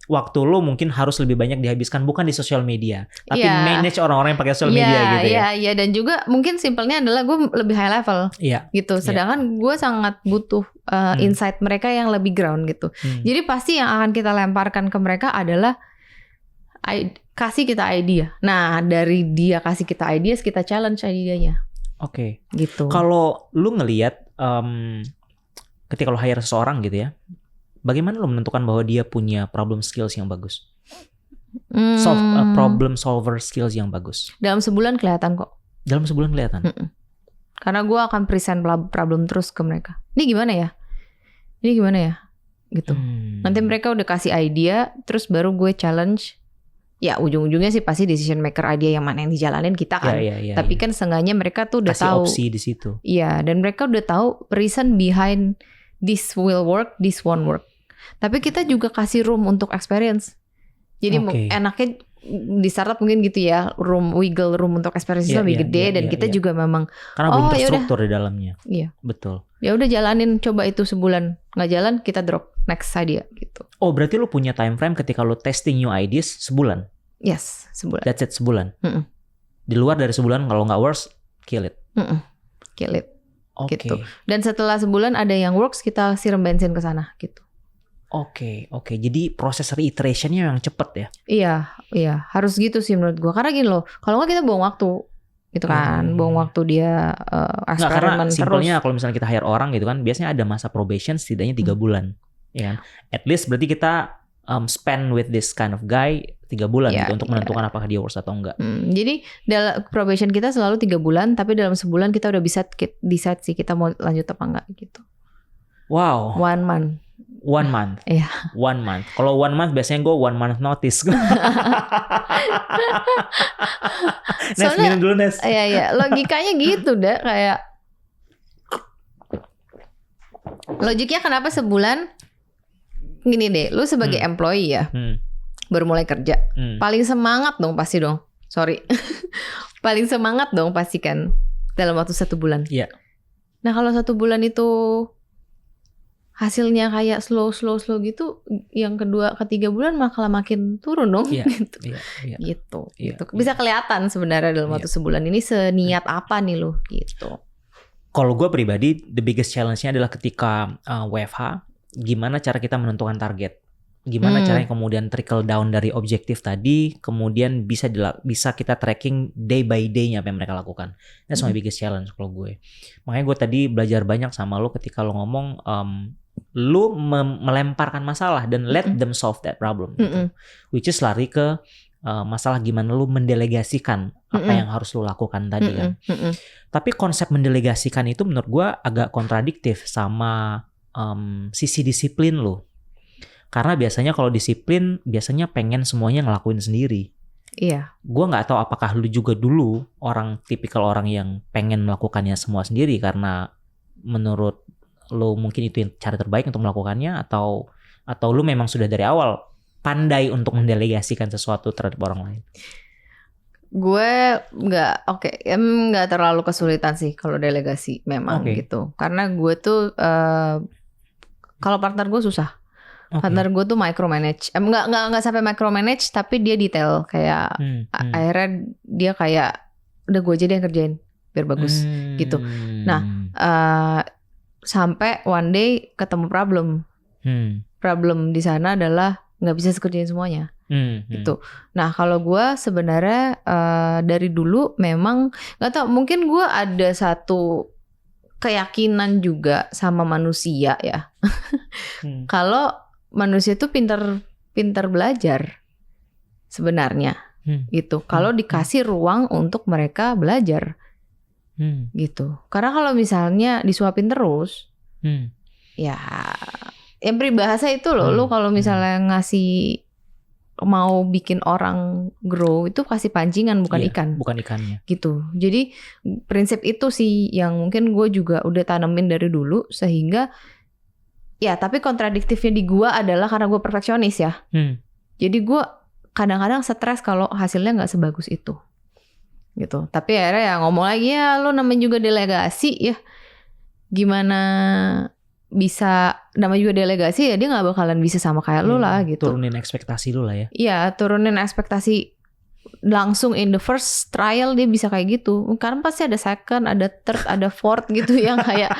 waktu lo mungkin harus lebih banyak dihabiskan bukan di sosial media, tapi manage orang-orang yang pakai sosial media gitu ya. Iya, dan juga mungkin simpelnya adalah gue lebih high level gitu. Sedangkan gue sangat butuh insight mereka yang lebih ground gitu. Jadi pasti yang akan kita lemparkan ke mereka adalah kasih kita idea. Nah, dari dia kasih kita ideas, kita challenge idenya. Gitu. Kalau lu ngelihat ketika lu hire seseorang gitu ya, bagaimana lu menentukan bahwa dia punya problem skills yang bagus? Problem solver skills yang bagus. Dalam sebulan kelihatan kok. Dalam sebulan kelihatan? Karena gue akan present problem terus ke mereka. Ini gimana ya? Gitu. Nanti mereka udah kasih idea, terus baru gue challenge. Ya ujung-ujungnya sih pasti decision maker idea yang mana yang dijalanin kita kan. Tapi kan seenggaknya mereka tuh udah tahu. Kasih opsi di situ. Iya, dan mereka udah tahu reason behind this will work, this won't work. Tapi kita juga kasih room untuk experience. Jadi enaknya di startup mungkin gitu ya, wiggle room untuk experience lebih gede dan kita juga memang karena belum terstruktur di dalamnya. Iya. Betul. Ya udah jalanin, coba itu sebulan. Nggak jalan kita drop next idea gitu. Berarti lu punya time frame ketika lu testing new ideas sebulan? Yes, sebulan. That's it, sebulan. Di luar dari sebulan kalau nggak works, kill it. Kill it. Gitu. Dan setelah sebulan ada yang works, kita siram bensin ke sana gitu. Jadi proses reiterationnya yang cepet ya? Iya, harus gitu sih menurut gue. Karena gini loh, kalau nggak kita buang waktu, gitu kan, buang waktu dia eksperimen terus. Karena simpelnya kalau misalnya kita hire orang gitu kan, biasanya ada masa probation setidaknya 3 bulan, ya kan? At least berarti kita spend with this kind of guy 3 bulan gitu untuk menentukan apakah dia works atau enggak. Jadi dalam probation kita selalu 3 bulan, tapi dalam sebulan kita udah bisa decide sih kita mau lanjut apa enggak gitu. Wow. 1 month. 1 month. Iya. 1 month. Kalau 1 month biasanya gue 1 month notice. Nes, minum dulu Nes. Iya. Logikanya gitu deh, kayak logiknya kenapa sebulan? Gini deh, lu sebagai employee ya, baru mulai kerja, paling semangat dong pasti dong. Sorry, paling semangat dong pasti kan dalam waktu 1 bulan. Iya. Nah kalau 1 bulan itu hasilnya kayak slow gitu, yang kedua ketiga bulan malah makin turun dong. Iya. Gitu. Bisa kelihatan sebenarnya dalam waktu sebulan ini seniat apa nih lu gitu. Kalau gue pribadi, the biggest challenge-nya adalah ketika WFH, gimana cara kita menentukan target. Gimana caranya kemudian trickle down dari objektif tadi, kemudian bisa kita tracking day by day-nya apa yang mereka lakukan. That's my biggest challenge kalau gue. Makanya gue tadi belajar banyak sama lo ketika lo ngomong, lo melemparkan masalah dan let them solve that problem. Gitu. Which is lari ke masalah gimana lo mendelegasikan apa yang harus lo lakukan tadi kan. Tapi konsep mendelegasikan itu menurut gue agak kontradiktif sama sisi disiplin lo. Karena biasanya kalau disiplin, biasanya pengen semuanya ngelakuin sendiri. Iya. Gue nggak tahu apakah lu juga dulu tipikal orang yang pengen melakukannya semua sendiri karena menurut lu mungkin itu cara terbaik untuk melakukannya, atau lu memang sudah dari awal pandai untuk mendelegasikan sesuatu terhadap orang lain. Gue nggak terlalu kesulitan sih kalau delegasi memang gitu. Karena gue tuh kalau partner gue susah. Partner gue tuh micromanage, nggak sampai micromanage, tapi dia detail kayak akhirnya dia kayak udah gue aja deh yang kerjain biar bagus gitu. Nah sampai one day ketemu problem di sana adalah nggak bisa kerjain semuanya gitu. Nah kalau gue sebenarnya dari dulu memang nggak tahu, mungkin gue ada satu keyakinan juga sama manusia ya. Kalau manusia tuh pintar belajar sebenarnya gitu. Kalau dikasih ruang untuk mereka belajar gitu. Karena kalau misalnya disuapin terus, ya yang peribahasa itu loh. Lu kalau misalnya mau bikin orang grow itu kasih pancingan bukan ikan. Bukan ikannya. Gitu. Jadi prinsip itu sih yang mungkin gue juga udah tanemin dari dulu sehingga. Ya, tapi kontradiktifnya di gue adalah karena gue perfeksionis ya. Jadi gue kadang-kadang stres kalau hasilnya nggak sebagus itu, gitu. Tapi akhirnya ya ngomong lagi ya, lo namanya juga delegasi ya. Gimana bisa namanya juga delegasi ya, dia nggak bakalan bisa sama kayak lo lah gitu. Turunin ekspektasi lo lah ya. Iya, turunin ekspektasi. Langsung in the first trial dia bisa kayak gitu. Karena pasti ada second, ada third, ada fourth gitu yang kayak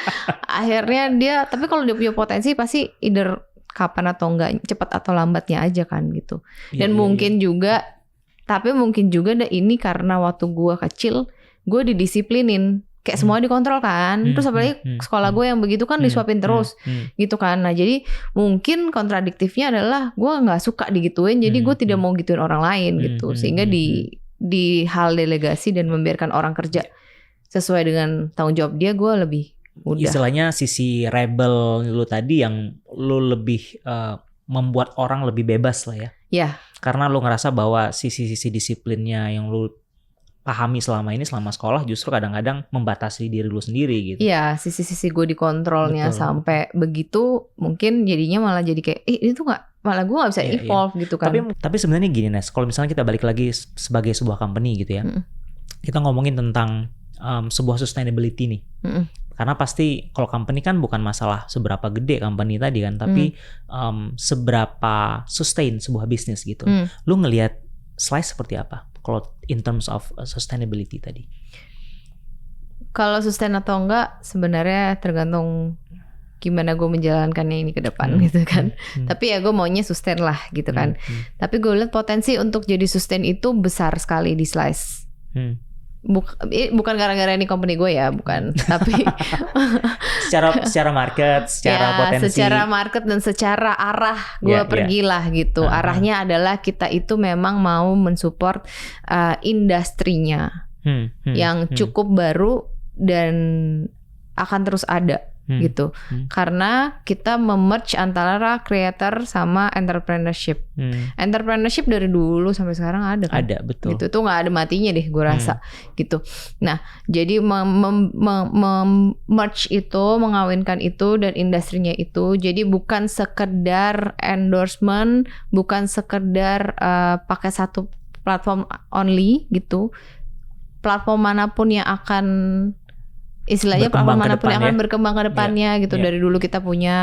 akhirnya dia, tapi kalau dia punya potensi pasti either kapan atau enggak, cepat atau lambatnya aja kan gitu. Dan mungkin juga ini karena waktu gue kecil gue didisiplinin. Kayak semuanya dikontrol kan. Terus apalagi sekolah gue yang begitu kan disuapin terus gitu kan. Nah jadi mungkin kontradiktifnya adalah gue gak suka digituin. Jadi gue tidak mau gituin orang lain gitu. Sehingga di hal delegasi dan membiarkan orang kerja sesuai dengan tanggung jawab dia, gue lebih mudah. Istilahnya sisi rebel lu tadi yang lu lebih membuat orang lebih bebas lah ya. Iya. Karena lu ngerasa bahwa sisi-sisi disiplinnya yang lu pahami selama sekolah justru kadang-kadang membatasi diri lu sendiri gitu. Iya, sisi-sisi gue dikontrolnya sampai begitu, mungkin jadinya malah jadi kayak ini tuh malah gue gak bisa evolve gitu kan. Tapi sebenarnya gini Nes, kalau misalnya kita balik lagi sebagai sebuah company gitu ya, kita ngomongin tentang sebuah sustainability nih. Karena pasti kalau company kan bukan masalah seberapa gede company tadi kan, tapi seberapa sustain sebuah bisnis gitu. Lu ngelihat slice seperti apa? Kalau in terms of sustainability tadi. Kalau sustain atau enggak sebenarnya tergantung gimana gue menjalankannya ini ke depan gitu kan. Tapi ya gue maunya sustain lah gitu kan. Tapi gue lihat potensi untuk jadi sustain itu besar sekali di Slice. Bukan gara-gara ini company gue ya, bukan. Tapi secara market, secara potensi. Secara market dan secara arah gue pergilah gitu. Arahnya adalah kita itu memang mau mensupport industrinya yang cukup baru dan akan terus ada gitu. Karena kita memerge antara creator sama entrepreneurship. Entrepreneurship dari dulu sampai sekarang ada kan? Ada, betul. Gitu tuh nggak ada matinya deh gue rasa gitu. Nah jadi merge itu, mengawinkan itu dan industrinya itu. Jadi bukan sekedar endorsement, bukan sekedar pakai satu platform only gitu. Platform manapun yang akan istilahnya platform manapun yang akan berkembang ke depannya gitu. Dari dulu kita punya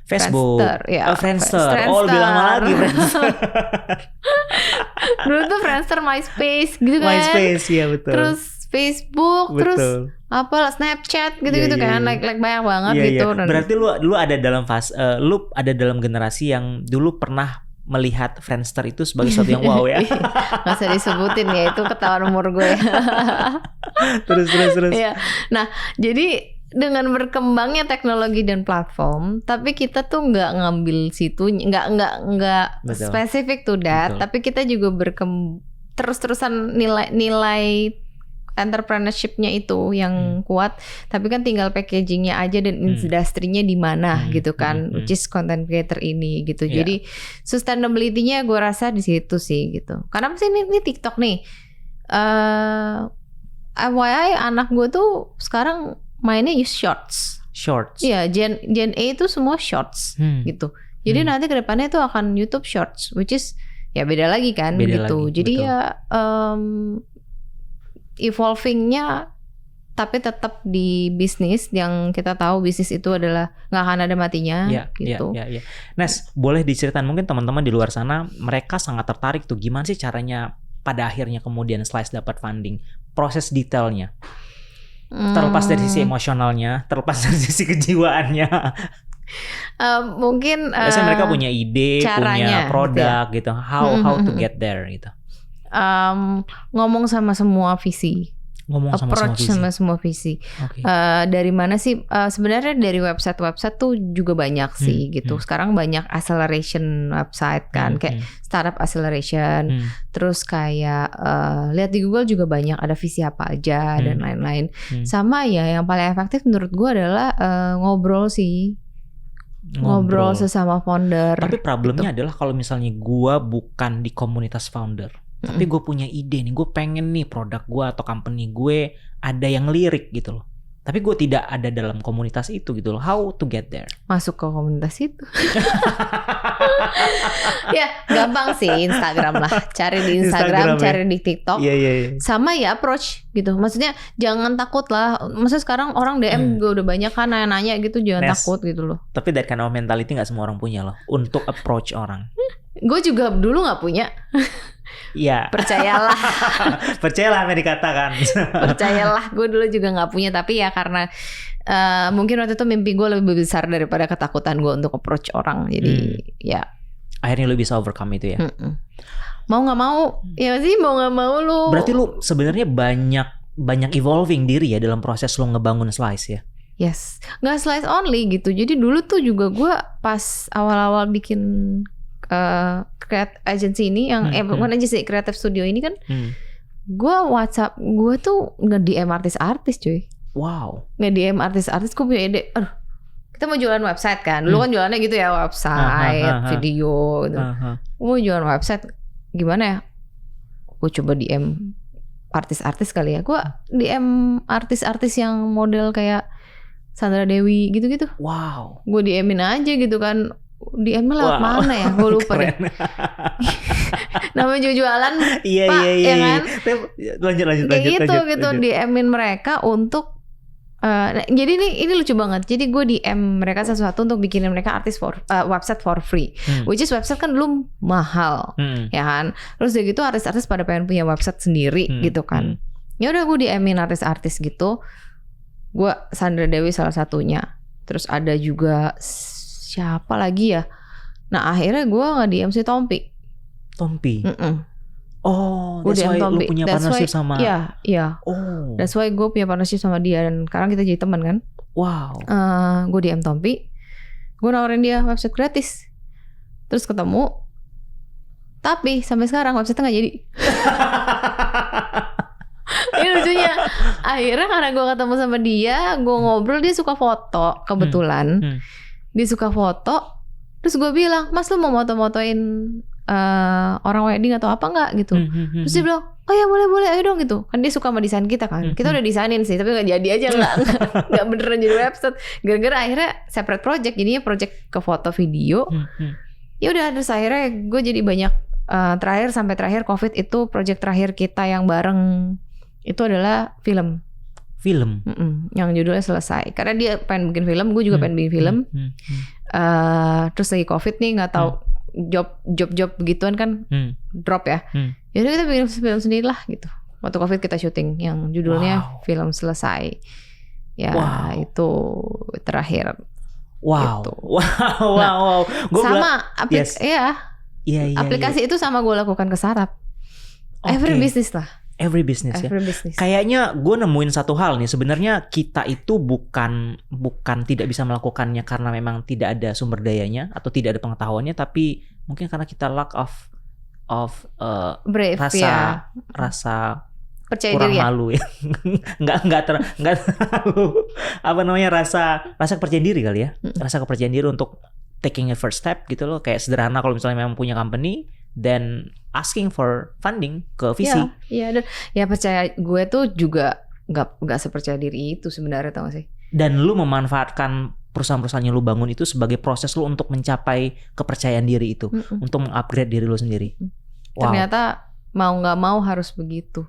Facebook, Friendster. Oh, lebih lama lagi Friendster. Dulu tuh Friendster, MySpace gitu kan. MySpace, ya betul. Terus Facebook, terus apa Snapchat gitu-gitu kan, like banyak banget gitu. Berarti lu ada dalam fase, lu ada dalam generasi yang dulu pernah melihat Friendster itu sebagai sesuatu yang wow ya. Nggak usah disebutin ya, itu ketahuan umur gue. terus. Ya. Nah, jadi dengan berkembangnya teknologi dan platform, tapi kita tuh nggak ngambil situ, nggak spesifik to that, tapi kita juga terus-terusan nilai entrepreneurship-nya itu yang kuat, tapi kan tinggal packaging-nya aja dan industrinya di mana gitu kan, which is content creator ini gitu. Jadi sustainability-nya gue rasa di situ sih gitu. Karena sih ini TikTok nih, FYI anak gue tuh sekarang mainnya use shorts. Iya, Gen A itu semua shorts gitu. Jadi nanti ke depannya itu akan YouTube shorts, which is ya beda lagi kan gitu. Jadi betul. Ya evolvingnya tapi tetap di bisnis yang kita tahu bisnis itu adalah nggak akan ada matinya gitu. Nes, boleh diceritain mungkin teman-teman di luar sana mereka sangat tertarik tuh gimana sih caranya pada akhirnya kemudian Slice dapat funding, proses detailnya. Terlepas dari sisi emosionalnya, terlepas dari sisi kejiwaannya. Mungkin biasanya mereka punya ide, caranya, punya produk gitu. How to get there gitu. Ngomong sama semua visi. Approach sama semua visi. Okay. Dari mana sih? Sebenarnya dari website tuh juga banyak sih gitu. Sekarang banyak acceleration website kan, kayak startup acceleration. Terus kayak lihat di Google juga banyak ada visi apa aja dan lain-lain. Sama ya, yang paling efektif menurut gue adalah ngobrol sih. Ngobrol sesama founder. Tapi problemnya adalah kalau misalnya gue bukan di komunitas founder. Tapi gue punya ide nih, gue pengen nih produk gue atau company gue ada yang lirik gitu loh. Tapi gue tidak ada dalam komunitas itu gitu loh. How to get there? Masuk ke komunitas itu. Ya gampang sih, Instagram lah. Cari di Instagram, cari di TikTok. Sama ya approach gitu. Maksudnya jangan takut lah. Maksudnya sekarang orang DM gue udah banyak kan nanya-nanya gitu. Jangan takut gitu loh. Tapi that kind of mentality gak semua orang punya loh. Untuk approach orang. Gue juga dulu gak punya. Iya. Percayalah. Percayalah apa yang dikatakan. Percayalah, gue dulu juga nggak punya, tapi ya karena mungkin waktu itu mimpi gue lebih besar daripada ketakutan gue untuk approach orang. Jadi ya. Akhirnya lu bisa overcome itu ya. Mau nggak mau, ya sih mau nggak mau lu. Berarti lu sebenarnya banyak evolving diri ya dalam proses lu ngebangun Slice ya. Yes, nggak Slice only gitu. Jadi dulu tuh juga gue pas awal-awal bikin creative agency ini yang bukan agency, creative studio ini kan, gue WhatsApp gue tuh nge-DM artis-artis cuy. Wow. Nge-DM artis-artis, gue punya ide. Kita mau jualan website kan, dulu kan jualannya gitu ya, website, video gitu. Gue mau jualan website, gimana ya? Gue coba DM artis-artis kali ya. Gue DM artis-artis yang model kayak Sandra Dewi gitu-gitu. Wow. Gue DM-in aja gitu kan. DM-nya lewat mana ya? Gue lupa deh. Namanya jualan, iya, Pak, ya kan? Lanjut. Kayak gitu, DM-in mereka untuk. Jadi ini lucu banget. Jadi gue DM mereka sesuatu untuk bikinin mereka website for free. Which is website kan belum mahal, ya kan? Terus dari gitu artis-artis pada pengen punya website sendiri gitu kan. Ya udah gue DM-in artis-artis gitu. Gue Sandra Dewi salah satunya. Terus ada juga siapa lagi ya? Nah akhirnya gue nge-DM si Tompi. Oh, that's why lu punya partnership sama. Iya. Oh. That's why gue punya partnership sama dia dan sekarang kita jadi teman kan. Wow. Gue DM Tompi. Gue nawarin dia website gratis. Terus ketemu. Tapi sampai sekarang website-nya nggak jadi. Ini lucunya. Akhirnya karena gue ketemu sama dia, gue ngobrol, dia suka foto kebetulan. Dia suka foto. Terus gue bilang, Mas lu mau moto-motoin orang wedding atau apa nggak gitu? Terus dia bilang, oh ya boleh ayo dong gitu. Kan dia suka sama desain kita kan. Kita udah desainin sih, tapi nggak jadi aja, nggak beneran jadi website. Gara-gara akhirnya separate project, jadinya project ke foto video. Ya udah, terus akhirnya gue jadi banyak sampai terakhir COVID itu project terakhir kita yang bareng itu adalah film. Yang judulnya Selesai. Karena dia pengen bikin film, gue juga pengen bikin film. Terus lagi COVID nih, nggak tahu job begituan kan drop ya. Jadi kita bikin film sendiri lah gitu. Waktu COVID kita syuting yang judulnya Film Selesai. Ya itu terakhir. Wow. Gitu. Wow. Sama aplikasi itu sama gue lakukan ke startup. Every business lah. Every business ya. Kayaknya gue nemuin satu hal nih. Sebenarnya kita itu bukan tidak bisa melakukannya karena memang tidak ada sumber dayanya atau tidak ada pengetahuannya, tapi mungkin karena kita lack of brave, rasa percaya kurang diri malu ya. Nggak terlalu rasa kepercayaan diri kali ya. Rasa kepercayaan diri untuk taking a first step gitu loh. Kayak sederhana kalau misalnya memang punya company, then asking for funding ke VC. Iya, ya percaya gue tuh juga nggak sepercaya diri itu sebenarnya, tau gak sih? Dan lu memanfaatkan perusahaan-perusahaan yang lu bangun itu sebagai proses lu untuk mencapai kepercayaan diri itu, untuk mengupgrade diri lu sendiri. Ternyata mau nggak mau harus begitu.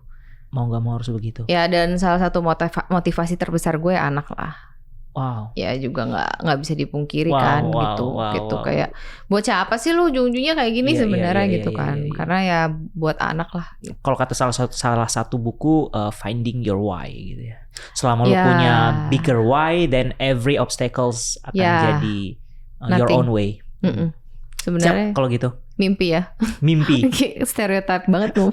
Ya, dan salah satu motivasi terbesar gue anak lah. Ya juga nggak bisa dipungkiri kan gitu. Kayak bocah apa sih lu ujung-ujungnya kayak gini sebenarnya gitu kan. Karena ya buat anak lah gitu. Kalau kata salah satu buku Finding Your Why gitu ya. Selama lu punya bigger why, then every obstacles akan jadi your own way. Sebenarnya kalau gitu mimpi ya. Mimpi. Stereotype banget lu.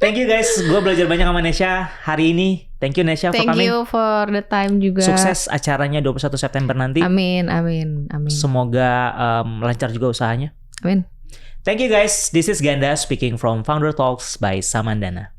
Thank you guys, gue belajar banyak sama Nesha hari ini. Thank you Nesha for coming. Thank you for the time juga. Sukses acaranya 21 September nanti. Amin. Semoga lancar juga usahanya. Amin. Thank you guys, this is Ganda speaking from Founder Talks by Samandana.